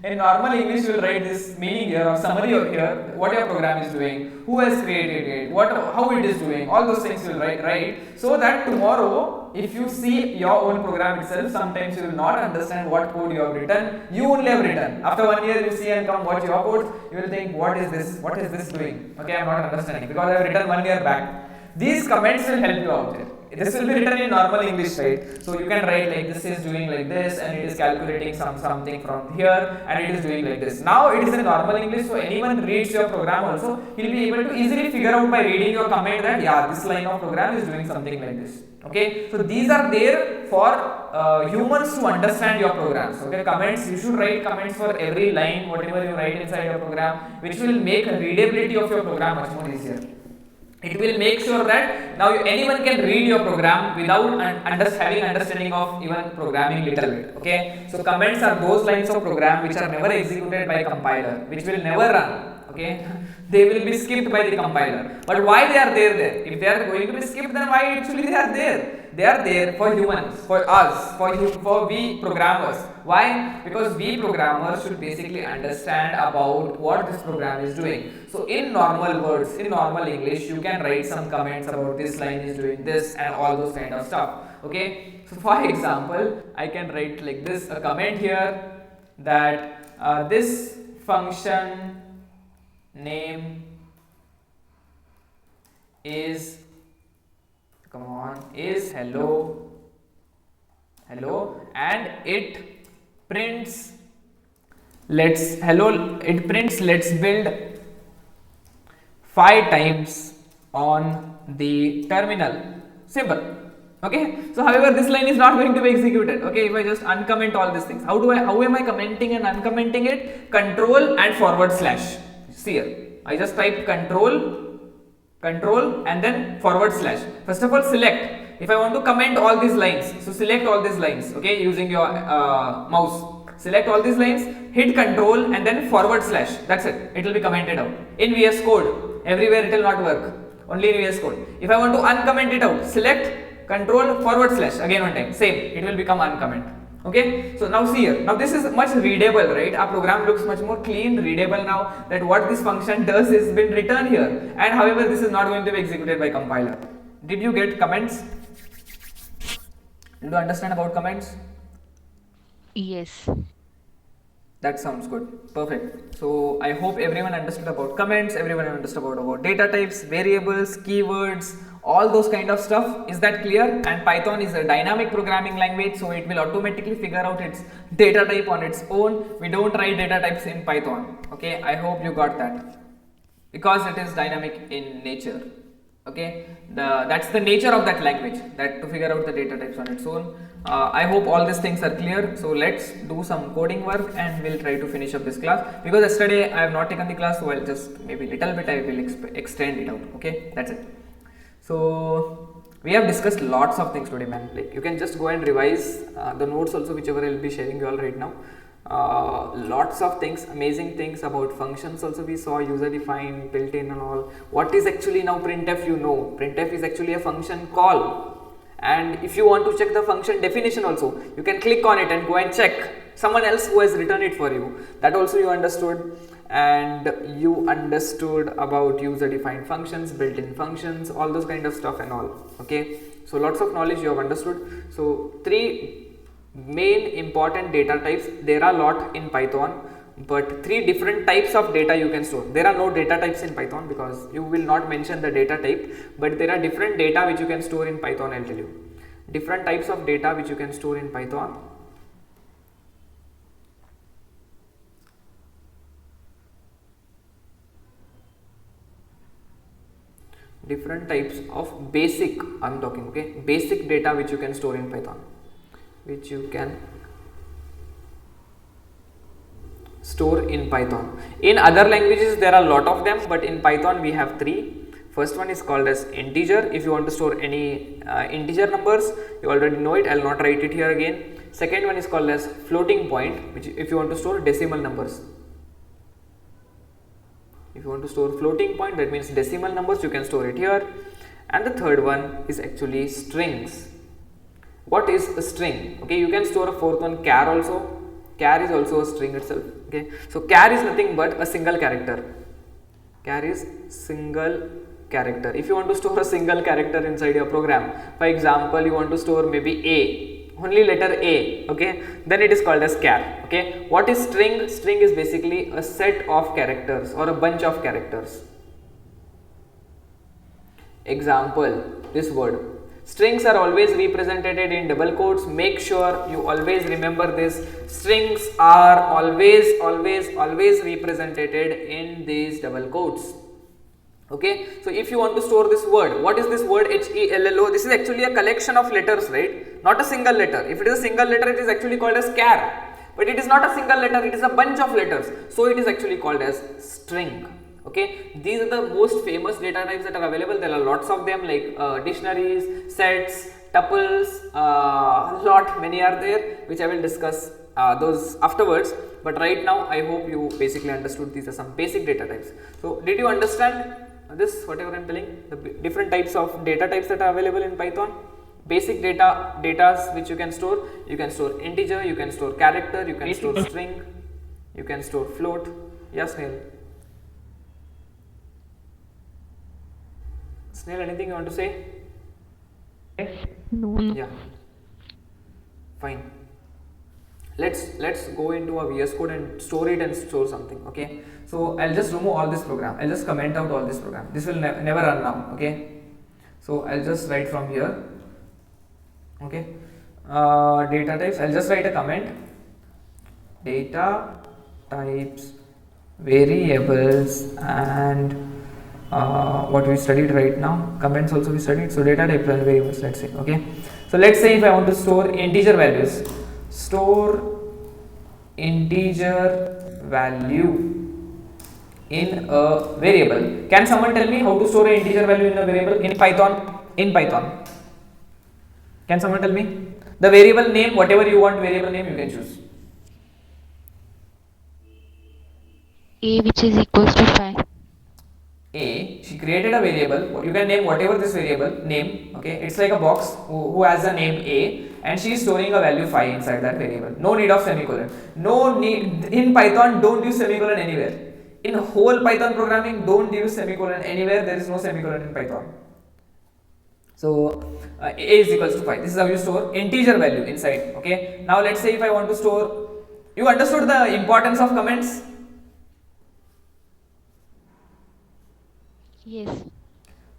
In normal English you will write this meaning here or summary of here, what your program is doing, who has created it, how it is doing, all those things you will write, so that tomorrow if you see your own program itself, sometimes you will not understand what code you have written, you only have written. After 1 year you see and come watch your code, you will think what is this doing, okay, I am not understanding because I have written 1 year back. These comments will help you out there. This will be written in normal English, right? So you can write like this is doing like this, and it is calculating something from here, and it is doing like this. Now it is in normal English, so anyone reads your program also, he'll be able to easily figure out by reading your comment that yeah, this line of program is doing something like this. Okay, so these are there for humans to understand your programs. Okay, comments, you should write comments for every line, whatever you write inside your program, which will make readability of your program much more easier. It will make sure that now anyone can read your program without having understanding of even programming little bit. Okay, so comments are those lines of program which are never executed by compiler, which will never run. Okay, they will be skipped by the compiler. But why they are there? If they are going to be skipped, then why actually they are there? They are there for humans, for us, for we programmers. Why? Because we programmers should basically understand about what this program is doing. So in normal words, in normal English, you can write some comments about this line is doing this and all those kind of stuff. Okay. So for example, I can write like this, a comment here that this function name is hello, and it prints let's build 5 times on the terminal. Simple. Okay, so however this line is not going to be executed. Okay, if I just uncomment all these things, how am I commenting and uncommenting it? Control and forward slash. See here, I just typed control and then forward slash. First of all, select. If I want to comment all these lines, so select all these lines. Okay, using your mouse, select all these lines, hit control and then forward slash. That's it. It will be commented out in VS Code. Everywhere it will not work. Only in VS Code. If I want to uncomment it out, select control forward slash again one time. Same. It will become uncomment. Okay, so now see here, now this is much readable, right? Our program looks much more clean, readable now, that what this function does is been written here, and however this is not going to be executed by compiler. Did you get comments? Did you understand about comments? Yes. That sounds good. Perfect. So I hope everyone understood about comments, everyone understood about data types, variables, keywords, all those kind of stuff. Is that clear? And Python is a dynamic programming language, so it will automatically figure out its data type on its own. We don't write data types in Python. Okay, I hope you got that, because it is dynamic in nature. Okay, that's the nature of that language, that to figure out the data types on its own. I hope all these things are clear. So let's do some coding work and we'll try to finish up this class, because yesterday I have not taken the class, so I'll just maybe little bit I will extend it out. Okay, that's it. So we have discussed lots of things today, man. Like you can just go and revise the notes also, whichever I will be sharing you all right now. Lots of things, amazing things about functions also we saw, user defined, built-in and all. What is actually now printf? You know, printf is actually a function call, and if you want to check the function definition also, you can click on it and go and check someone else who has written it for you. That also you understood, and you understood about user defined functions, built-in functions, all those kind of stuff and all. Okay, so lots of knowledge you have understood. So 3 main important data types. There are a lot in Python, but 3 different types of data you can store. There are no data types in Python because you will not mention the data type, but there are different data which you can store in Python. I'll tell you different types of data which you can store in Python. Different types of basic, I'm talking, okay, basic data which you can store in Python, which you can store in Python. In other languages there are a lot of them, but in Python we have 3. First one is called as integer. If you want to store any integer numbers, you already know it, I will not write it here again. Second one is called as floating point, which if you want to store decimal numbers. If you want to store floating point, that means decimal numbers, you can store it here. And the third one is actually strings. What is a string? Okay, you can store a fourth one, char also. Char is also a string itself. Okay, so char is nothing but a single character. Char is single character. If you want to store a single character inside your program, for example, you want to store maybe A, only letter A, okay, then it is called as char. Okay, what is string? String is basically a set of characters or a bunch of characters. Example, this word. Strings are always represented in double quotes. Make sure you always remember this. Strings are always represented in these double quotes. Okay, so if you want to store this word, what is this word HELLO? This is actually a collection of letters, right? Not a single letter. If it is a single letter, it is actually called as char. But it is not a single letter, it is a bunch of letters. So it is actually called as string. Okay, these are the most famous data types that are available. There are lots of them, like dictionaries, sets, tuples, many are there, which I will discuss those afterwards. But right now, I hope you basically understood these are some basic data types. So did you understand this, whatever I am telling, the different types of data types that are available in Python? Basic data which you can store integer, you can store character, you can store string, you can store float. Yes, Snail, anything you want to say? No. Yeah, fine. Let's go into a VS Code and store it and store something. Okay, so I'll just remove all this program. I'll just comment out all this program. This will never run now. Okay, so I'll just write from here. Okay, data types, I'll just write a comment, data types, variables, and what we studied right now, comments also we studied. So data types and variables, let's say. Okay, so let's say if I want to store integer values, store integer value in a variable. Can someone tell me how to store an integer value in a variable in Python? Can someone tell me? The variable name, whatever you want variable name, you can choose. A which is equals to 5. A, she created a variable, you can name whatever this variable name, okay, it's like a box who has a name A, and she is storing a value 5 inside that variable. No need of semicolon. No need, in Python don't use semicolon anywhere. In whole Python programming, don't use semicolon anywhere, there is no semicolon in Python. So A is equals to 5. This is how you store integer value inside. Okay. Now let's say if I want to store, you understood the importance of comments? Yes.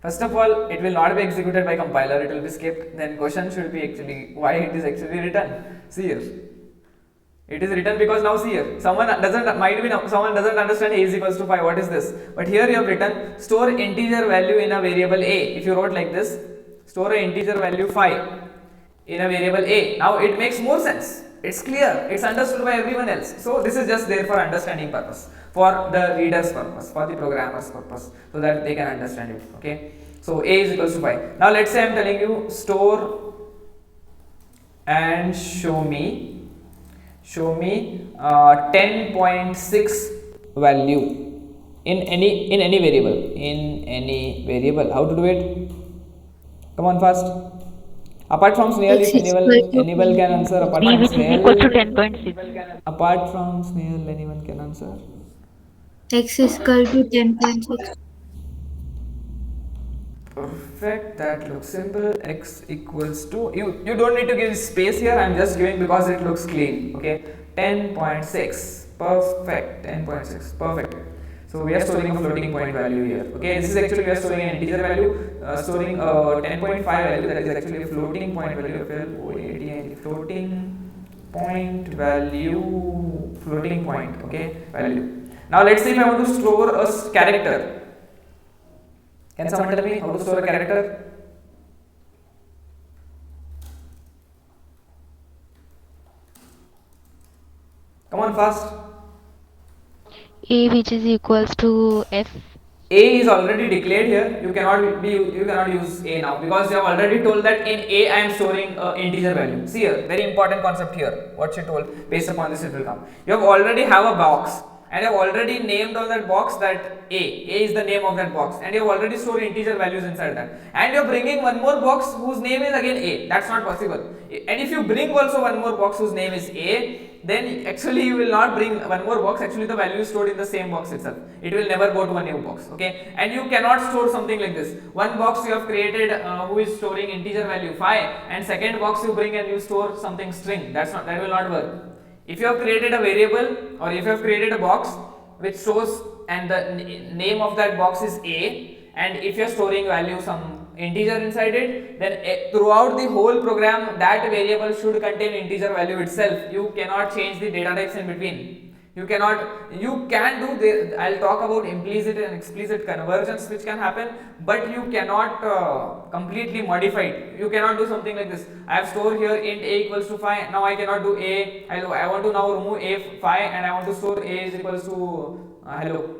First of all, it will not be executed by compiler, it will be skipped. Then question should be actually why it is actually written. See here. It is written because now see here. Someone doesn't understand A is equals to 5. What is this? But here you have written store integer value in a variable A. If you wrote like this, store an integer value 5 in a variable A. Now it makes more sense. It's clear. It's understood by everyone else. So this is just there for understanding purpose, for the reader's purpose, for the programmer's purpose, so that they can understand it. Okay. So A is equals to 5. Now let's say I am telling you store and show me 10.6 value in any variable. How to do it? Come on fast. Apart from Snail, if anyone can answer. Apart B from which is Snail, equal to 10.6. apart from Snail, anyone can answer. X is equal to 10.6. Perfect, that looks simple. X equals to, you don't need to give space here, I'm just giving because it looks clean. Okay, 10.6, perfect, 10.6, perfect. So we are storing a floating point value here. Okay, this is actually we are storing an integer value, storing a 10.5 value, that is actually a floating point value of floating point value, floating point, okay, value. Now let's say if I want to store a character. Can someone tell me how to store a character? Come on fast. A which is equals to F. A is already declared here. You cannot use A now because you have already told that in A I am storing integer value. See here, very important concept here. What she told, based upon this it will come. You have already have a box, and you have already named on that box that A is the name of that box, and you have already stored integer values inside that, and you are bringing one more box whose name is again A. That's not possible. And if you bring also one more box whose name is A, then actually you will not bring one more box. Actually the value is stored in the same box itself. It will never go to a new box. Okay, and you cannot store something like this. One box you have created who is storing integer value 5, and second box you bring and you store something string. That will not work. If you have created a variable, or if you have created a box which stores, and the name of that box is A, and if you are storing value some integer inside it, then throughout the whole program that variable should contain integer value itself. You cannot change the data types in between. You can do the, I'll talk about implicit and explicit conversions which can happen, but you cannot completely modify it. You cannot do something like this. I have stored here int a equals to 5. Now I cannot do a. I want to now remove a 5 and I want to store a is equals to hello.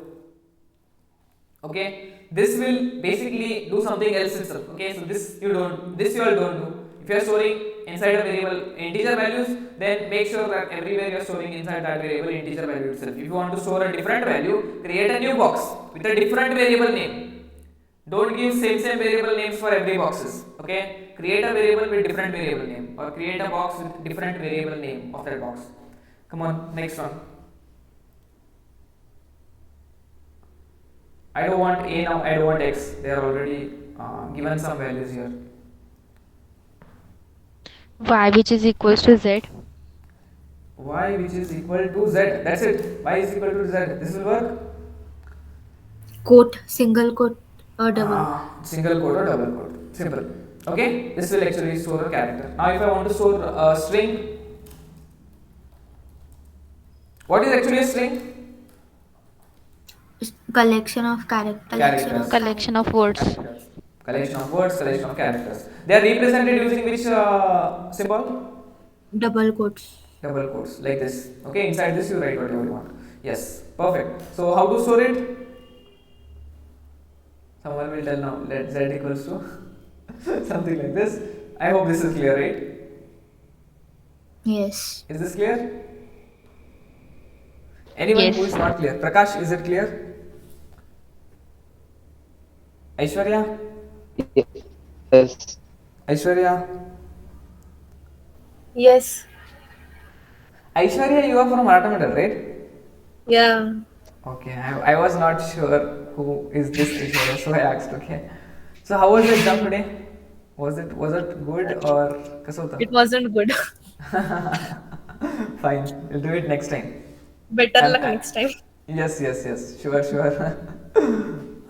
Okay, this will basically do something else itself. Okay, so this you all don't do. If you are storing inside a variable integer values, then make sure that everywhere you are storing inside that variable integer value itself. If you want to store a different value, create a new box with a different variable name. Don't give same variable names for every boxes. Okay, create a variable with different variable name, or create a box with different variable name of that box. Come on, next one. I don't want a now, I don't want x. They are already given some values here. Y which is equals to Z. Y which is equal to z. That's it. Y is equal to z. This will work. Quote, single quote or double. Single quote or double quote. Simple. Okay. This will actually store a character. Now, if I want to store a string, what is actually a string? Collection of characters. Collection of words. Collection of words, collection of characters. They are represented using which symbol? Double quotes. Double quotes, like this. Okay, inside this you write whatever you want. Yes, perfect. So how to store it? Someone will tell now. Let z equals to something like this. I hope this is clear, right? Yes. Is this clear? Anyone Yes. who is not clear? Prakash, is it clear? Aishwarya? Yes. Aishwarya? Yes. Aishwarya, you are from Maratha Middle, right? Yeah. Okay, I was not sure who is this Aishwarya, so I asked. Okay, so how was the exam today? Was it good or kasota? It wasn't good. Fine, we'll do it next time. Better luck next time. Yes, sure.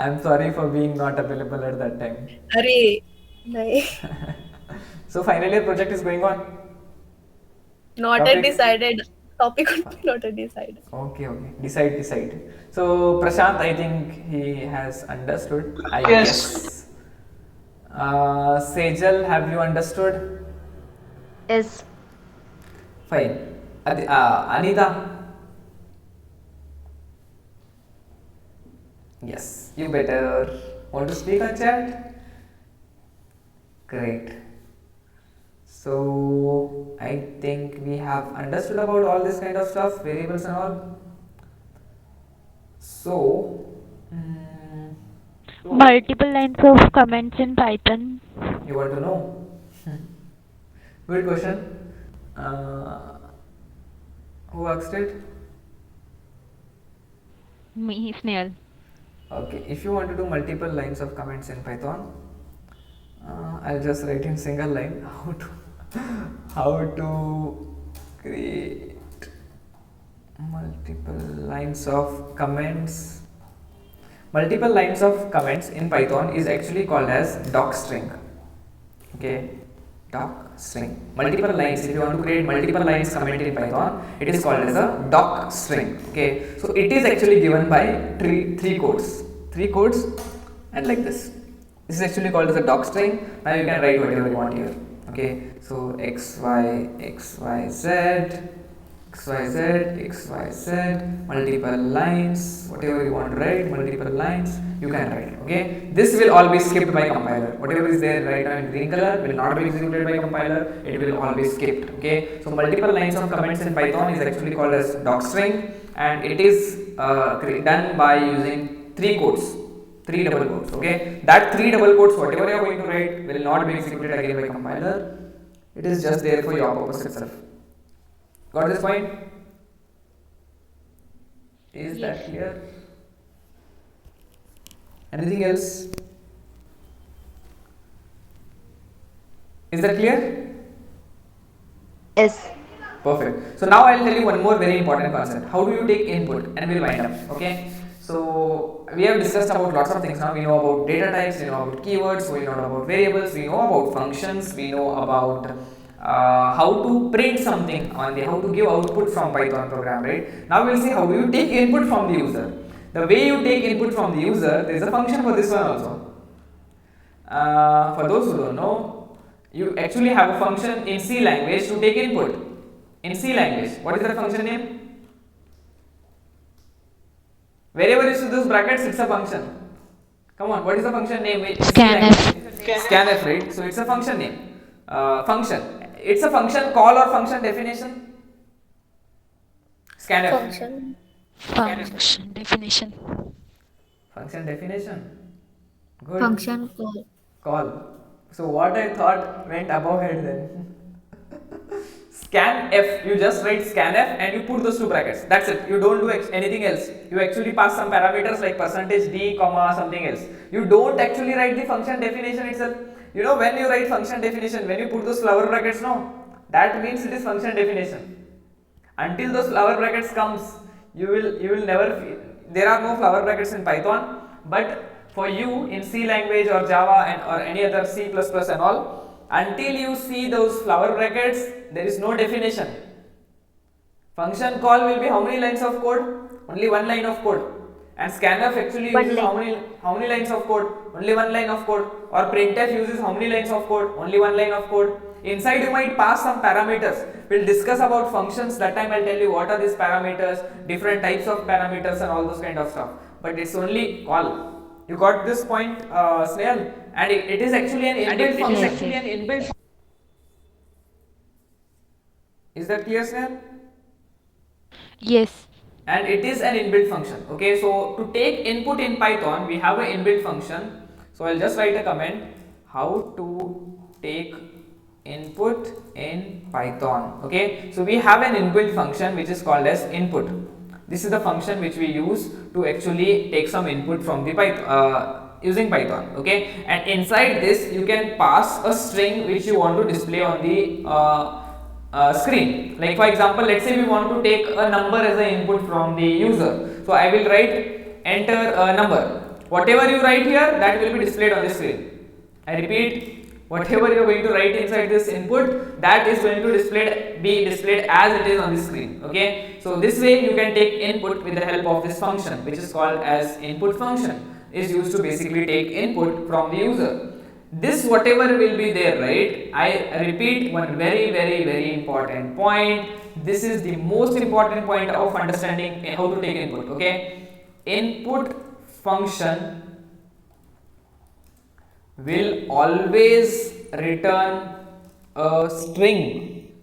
I'm sorry for being not available at that time. Arey. nahi. So final year project is going on. Not Topic? yet decided. Topic would be not yet decided. Okay. Decide. So Prashant, I think he has understood. I Yes. guess. Sejal, have you understood? Yes. Fine. Anita. Yes. You better want to speak on chat. Great. So I think we have understood about all this kind of stuff, variables and all. So Multiple lines of comments in Python. you want to know? Good question. Who asked it? Me, Snail. Okay, if you want to do multiple lines of comments in Python, I'll just write in single line how to create multiple lines of comments. Multiple lines of comments in Python is actually called as docstring. Okay, docstring. Multiple lines. If you want to create multiple lines comment in Python, it is called as a docstring. Okay, so it is actually given by three codes, and like this. This is actually called as a docstring. Now you can write whatever you want here. Okay, so x y z, multiple lines, whatever you want to write, multiple lines you can write. Okay, this will all be skipped by compiler. Whatever is there right now in green color will not be executed by compiler, it will all be skipped. Okay, so multiple lines of comments in Python is actually called as docstring, and it is done by using three double quotes. Okay, that three double quotes, whatever you are going to write, will not be executed again by compiler. It is just there for your purpose itself. Got this point? Is that clear? Anything else? Is that clear? Yes. Perfect. So now I'll tell you one more very important concept. How do you take input? And we'll wind up. Okay. So we have discussed about lots of things now. We know about data types, we know about keywords, we know about variables, we know about functions, we know about how to print something on the, how to give output from Python program, right? Now we'll see how you take input from the user. The way you take input from the user, there is a function for this one also. For those who don't know, you actually have a function in C language to take input. In C language, what is that function name? Wherever you see those brackets, it's a function. Come on, what is the function name? Scanf. Scanf, right? So it's a function name. Function. It's a function call or function definition. Scanf. Function. Function definition. Function definition. Good. Function call. Call. So what I thought went above head then. Scanf, you just write scanf and you put those two brackets. That's it. You don't do anything else. You actually pass some parameters like %d, comma, something else. You don't actually write the function definition itself. You know, when you write function definition, when you put those flower brackets, no, that means it is function definition. Until those flower brackets comes, you will never. There are no flower brackets in Python, but for you in C language or Java and or any other C++ and all, until you see those flower brackets, there is no definition. Function call will be how many lines of code? Only one line of code. And scanf actually One uses line. how many lines of code? Only one line of code. Or printf uses how many lines of code? Only one line of code. Inside you might pass some parameters. We'll discuss about functions. That time I'll tell you what are these parameters, different types of parameters and all those kind of stuff. But it's only call. You got this point, Snail? And it is actually an inbuilt function. Is that clear, Snail? Yes. And it is an inbuilt function. Okay, so to take input in Python, we have an inbuilt function. So I'll just write a comment: how to take input in Python. Okay, so we have an inbuilt function which is called as input. This is the function which we use to actually take some input from the Python using Python. Okay, and inside this you can pass a string which you want to display on the screen. Like for example, let's say we want to take a number as an input from the user. So I will write enter a number. Whatever you write here, that will be displayed on the screen. I repeat, whatever you are going to write inside this input, that is going to be displayed as it is on the screen. Okay, so this way you can take input with the help of this function, which is called as input function. Is used to basically take input from the user. This whatever will be there, right? I repeat one very important point. This is the most important point of understanding how to take input. Okay, input function will always return a string.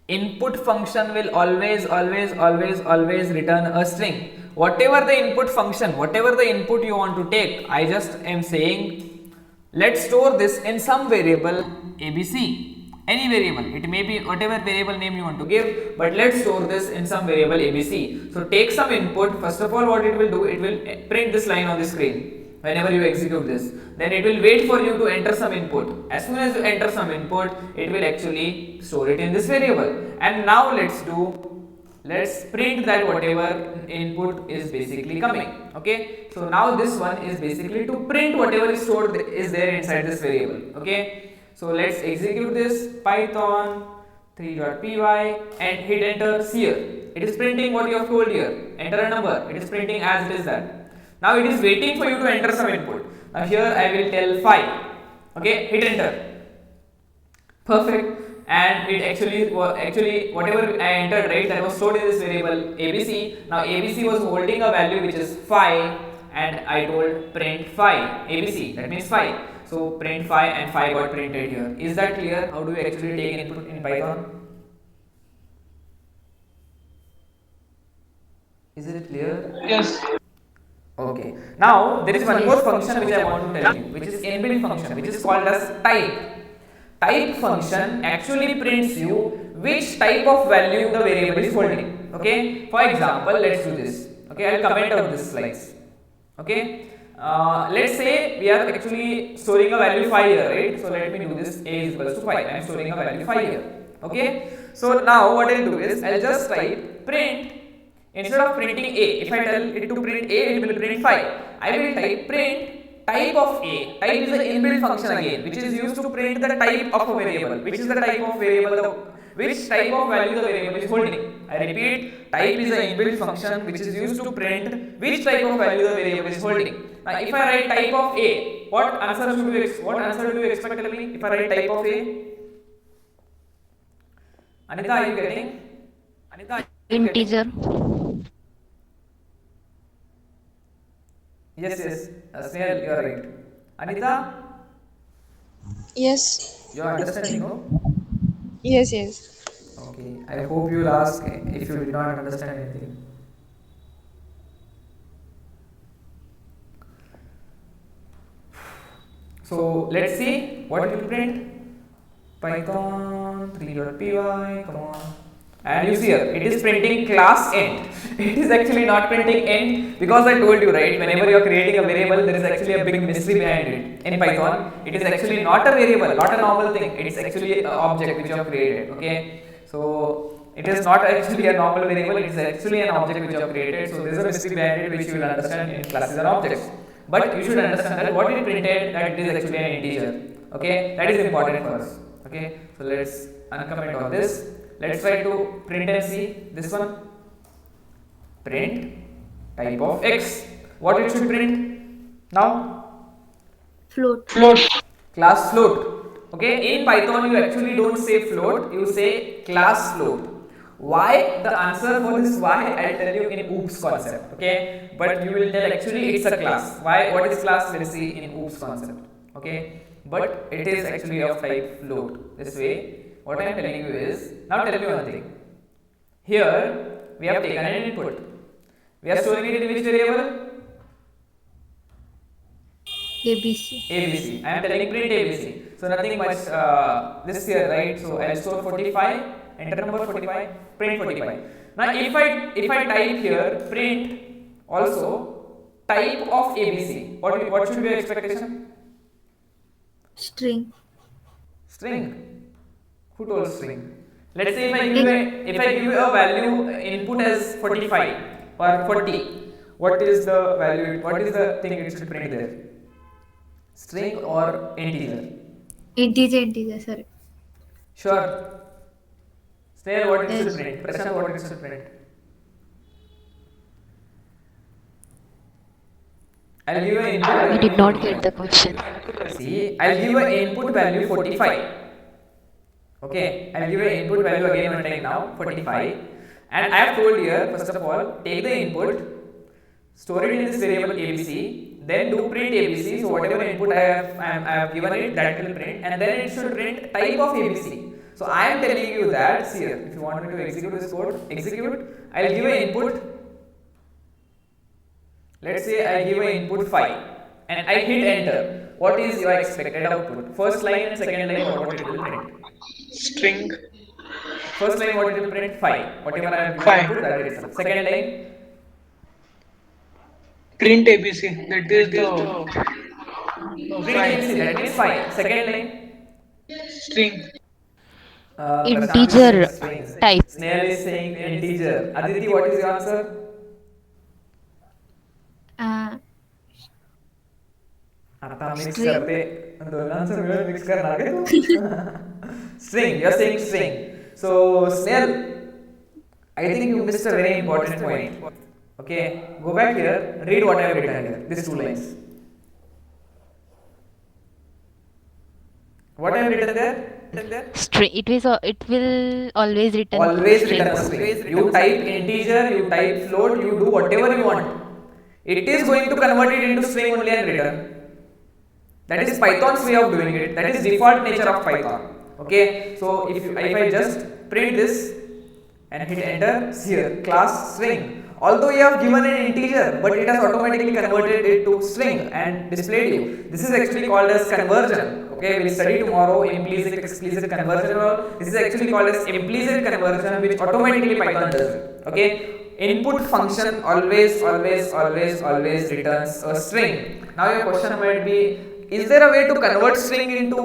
Input function will always return a string. Whatever the input function, whatever the input you want to take, I just am saying, let's store this in some variable ABC. Any variable, it may be whatever variable name you want to give, but let's store this in some variable ABC. So take some input. First of all, what it will do, it will print this line on the screen whenever you execute this. Then it will wait for you to enter some input. As soon as you enter some input, it will actually store it in this variable. And now let's print that whatever input is basically coming. Okay, so now this one is basically to print whatever is stored is there inside this variable. Okay, so let's execute this python 3.py and hit enter. See here, it is printing what you have told here. Enter a number, it is printing as it is that. Now it is waiting for you to enter some input. Now here I will tell 5. Okay, hit enter. Perfect. And it actually whatever I entered, right, that was stored in this variable ABC. Now ABC was holding a value which is 5, and I told print 5 ABC, that means 5. So print 5 and 5 got printed here. Is that clear? How do we actually take input in Python? Is it clear? Yes. Okay. Now there is one more function which I want to tell you, which is inbuilt function, which is called as type. Type function actually prints you which type of value the variable is holding. Okay. For example, let's do this. Okay, I'll comment out this slides. Okay. Let's say we are actually storing a value 5 here, right? So let me do this. A is equals to 5. I am storing a value 5 here. Okay. So now what I'll do is I'll just type print Instead of printing A, if I tell it to print A, it will print 5. I will type print type of A. Type is an inbuilt function again, which is used to print the type of a variable. Which is the type of variable, which type of value the variable is holding. I repeat, type is an inbuilt function which is used to print which type of value the variable is holding. Now, if I write type of A, what answer do you expect to be if I write type of A? Anita, are you getting? Integer. Yes. Snehal, you are right. Anita, Yes. you are understanding, no? Yes. Okay. I hope you will ask if you did not understand anything. So let's see what it will print. Python 3.py, come on. And you see here, it is printing class int. It is actually not printing int because I told you, right, whenever you are creating a variable, there is actually a big mystery behind it. In Python, it is actually not a variable, not a normal thing. It is actually an object which you have created, okay. So it is not actually a normal variable, it is actually an object which you have created. So there is a mystery behind it which you will understand in classes and objects. But you should understand that what it printed, that it is actually an integer, okay. That is important for us, okay. So let's uncomment all this. Let's try to print and see this one. Print type of x. What it should print now? Float. Class float. Okay, in Python you actually don't say float, you say class float. Why? The answer for this why I'll tell you in oops concept. Okay, but you will tell actually it's a class. Why? What is class? Let's see in oops concept. Okay, but it is actually of type float. This way. What I am telling you is, now tell me one thing. Here we have taken an input. We are storing it in which variable? ABC. ABC. I am telling print ABC. So nothing much this here, right? So I will store 45, enter number 45, print 45. Now if I type here print also type of ABC, what should be your expectation? String. String. Who told string? Let's say if I give you a value input as 45 or 40, what is the value? What is the thing it should print there? String or integer? Integer, sorry. Sure. Snare, what it should print? Prashant, what it should print? I'll give you an input. I did not get the question. See, I'll give you an input value 45. Okay, I'll give you an input value again on time now 45, and I have told here first of all take the input, store it in this variable ABC, then do print ABC. So whatever input I have given it, that will print, and then it should print type of ABC. So I am telling you that, see here, if you want me to execute this code, execute. I'll give an input. Let's say I give an input 5 and I hit enter. What is your expected output? First line and second line, what it will print? String. First line, what it will print? 5. Whatever I have given 5. input, that is itself. Second line, Print ABC. That is the print ABC, that means 5. Second line, string. Integer type. Snail is saying integer. Aditi, what is your answer? आता mix करते दोनों में mix करना है string, you are saying string. So Snail, I think you missed a very important point. Okay, go back here, read what I have written here, these 2 lines. What I have written there? String. It will always return. Always return a string. You type integer, you type float, you do whatever you want. It is going to convert it into string only and return. That is Python's way of doing it. That is default nature of Python. Okay, so if I just print this and hit enter, see here class string. Although you have given an integer, but it has automatically converted it to string and displayed you. This is actually called as conversion. Okay, we will study tomorrow implicit, explicit conversion. This is actually called as implicit conversion, which automatically Python does. Okay, input function always returns a string. Now your question might be, is there a way to convert string into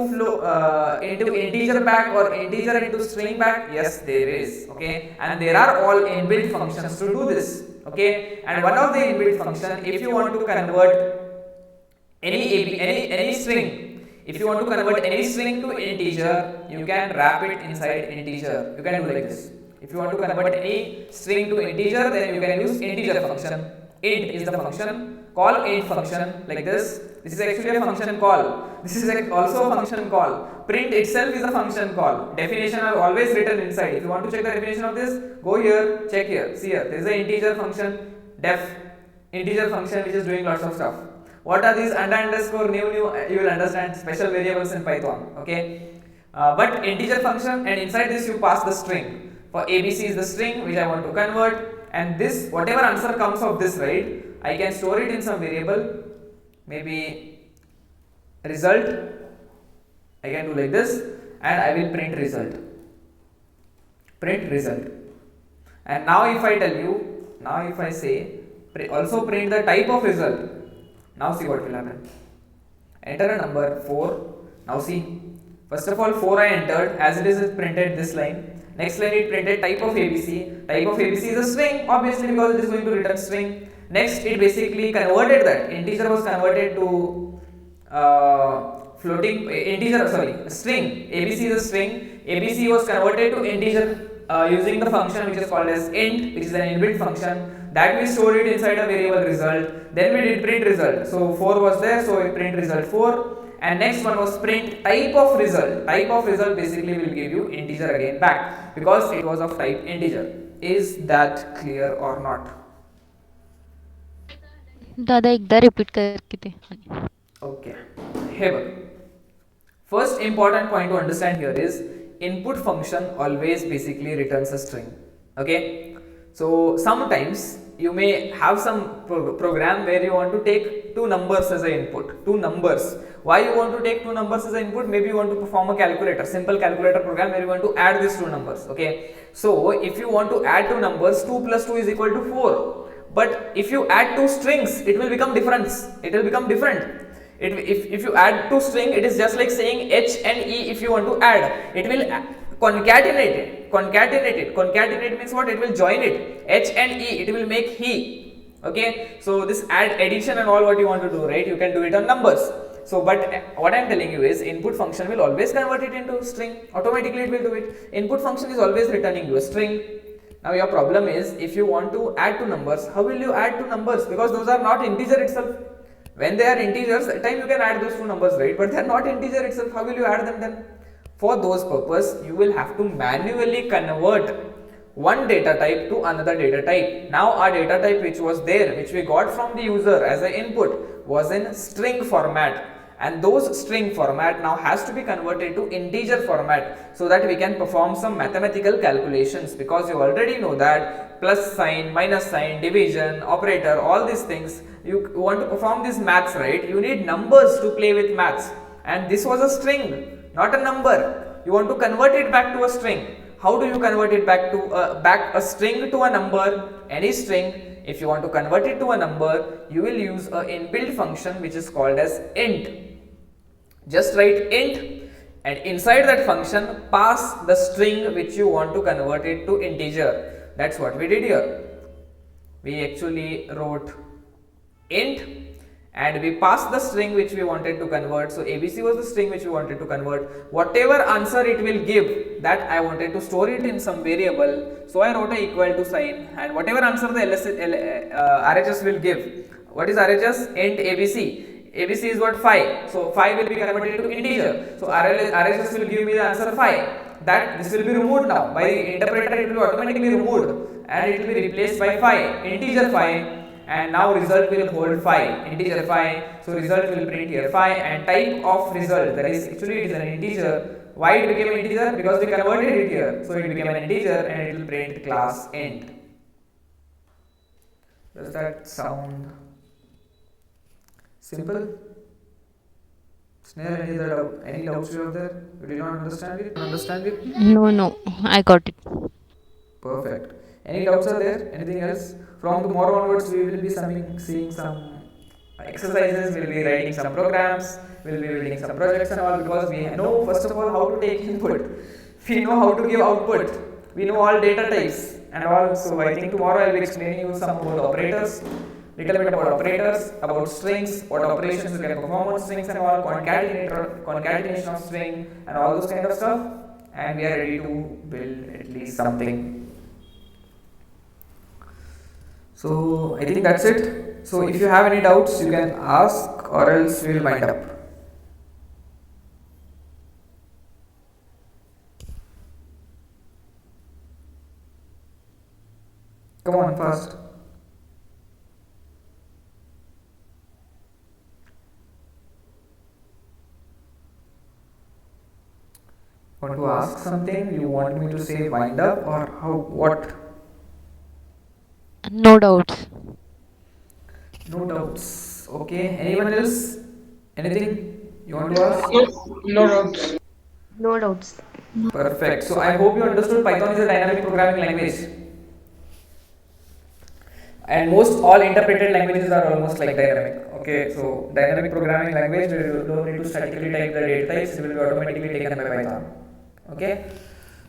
integer back or integer into string back? Yes, there is. Okay, and there are all inbuilt functions to do this. Okay, and one of the inbuilt function, if you want to convert any string, if you want to convert any string to integer, you can wrap it inside integer. You can do like this. If you want to convert any string to integer, then you can use integer function. Int is the function. Call int function like this. This is actually a function call. This is also a function call. Print itself is a function call. Definition are always written inside. If you want to check the definition of this, go here, check here. See here. There is an integer function def, integer function which is doing lots of stuff. What are these underscore new? You will understand special variables in Python. Okay, but integer function, and inside this you pass the string. For ABC is the string which I want to convert, and this whatever answer comes of this, right, I can store it in some variable, maybe result. I can do like this, and I will print result. Print result. And now if I tell you, now if I say also print the type of result. Now see what will happen. Enter a number 4. Now see, first of all 4 I entered, as it is printed this line. Next line it printed type of ABC. Type of ABC is a string, obviously, because it is going to return string. Next it basically converted that. Integer was converted to string. ABC is a string. ABC was converted to integer using the function which is called as int, which is an inbuilt function. That we stored it inside a variable result. Then we did print result. So 4 was there, so we print result 4. And next one was print type of result. Type of result basically will give you integer again back, because it was of type integer. Is that clear or not? दादा एकदा repeat करके ते. Okay. Here, first important point to understand here is input function always basically returns a string. Okay. So sometimes you may have some program where you want to take two numbers as an input. Two numbers. Why you want to take two numbers as an input? Maybe you want to perform a calculator, simple calculator program where you want to add these two numbers. Okay. So if you want to add two numbers, 2 plus 2 is equal to 4. But if you add two strings, it will become difference. It will become different. If you add two string, it is just like saying H and E. If you want to add, it will concatenate it. Concatenate means what? It will join it. H and E, it will make he. Okay. So this add, addition and all what you want to do, right? You can do it on numbers. So, but what I am telling you is input function will always convert it into string. Automatically it will do it. Input function is always returning you a string. Now your problem is, if you want to add two numbers, how will you add two numbers? Because those are not integer itself. When they are integers, at time you can add those two numbers, right? But they are not integer itself. How will you add them then? For those purpose, you will have to manually convert one data type to another data type. Now our data type which was there, which we got from the user as an input, was in string format. And those string format now has to be converted to integer format, so that we can perform some mathematical calculations, because you already know that plus sign, minus sign, division, operator, all these things, you want to perform these maths, right? You need numbers to play with maths, and this was a string, not a number. You want to convert it back to a string. How do you convert it back to a string to a number? Any string. If you want to convert it to a number, you will use an inbuilt function which is called as int. Just write int, and inside that function pass the string which you want to convert it to integer. That's what we did here. We actually wrote int and we passed the string which we wanted to convert. So ABC was the string which we wanted to convert. Whatever answer it will give, that I wanted to store it in some variable. So I wrote a equal to sign, and whatever answer the RHS will give. What is RHS? Int ABC. ABC is what? 5. So 5 will be converted to integer. So RHS will give me the answer 5. That this will be removed now. By the interpreter it will be automatically removed, and it will be replaced by 5. Integer 5. And now result will hold 5, integer 5. So result will print here 5, and type of result, that is actually it is an integer. Why it became an integer? Because we converted it here. So it became an integer, and it will print class int. Does that sound simple? Snare, any doubts you have there? You did not understand it? Understand it? No, I got it. Perfect. Any doubts are there? Anything else? From tomorrow onwards, we will be seeing some exercises, we'll be writing some programs, we'll be building some projects and all, because we know first of all how to take input, we know how to give output, we know all data types and all. So I think tomorrow I'll be explaining you some about operators, little bit about operators, about strings, what operations you can perform on strings and all, concatenation of string and all those kind of stuff, and we are ready to build at least something. So I think that's it. So if you have any doubts, you can ask, or else we will wind up. Come on, fast. Want to ask something? You want me to say wind up, or how? What? No doubts. No doubts. Okay. Anyone else? Anything you want to ask? No doubts. No doubts. Perfect. So I hope you understood Python is a dynamic programming language. And most all interpreted languages are almost like dynamic. Okay, so dynamic programming language, you don't need to statically type the data types, it will be automatically taken by Python. Okay,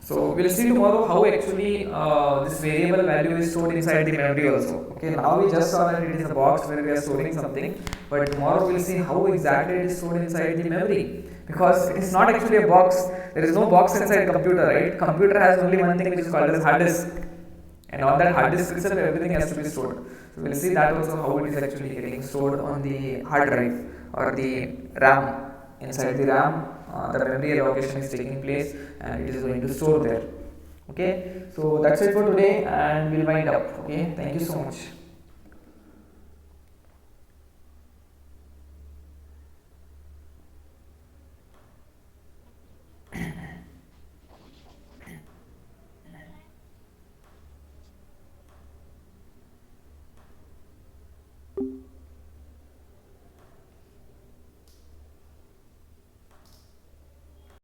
so we'll see tomorrow how actually this variable value is stored inside the memory also. Okay, now we just saw that it is a box where we are storing something, but tomorrow we'll see how exactly it is stored inside the memory, because it is not actually a box. There is no box inside computer, right? Computer has only one thing which is called as hard disk, and on that hard disk itself everything has to be stored. So we'll see that also, how it is actually getting stored on the hard drive or the RAM. Inside the RAM, the memory allocation is taking place and it is going to store there. Okay, so that's it for today, and we'll wind up. Okay, thank you so much.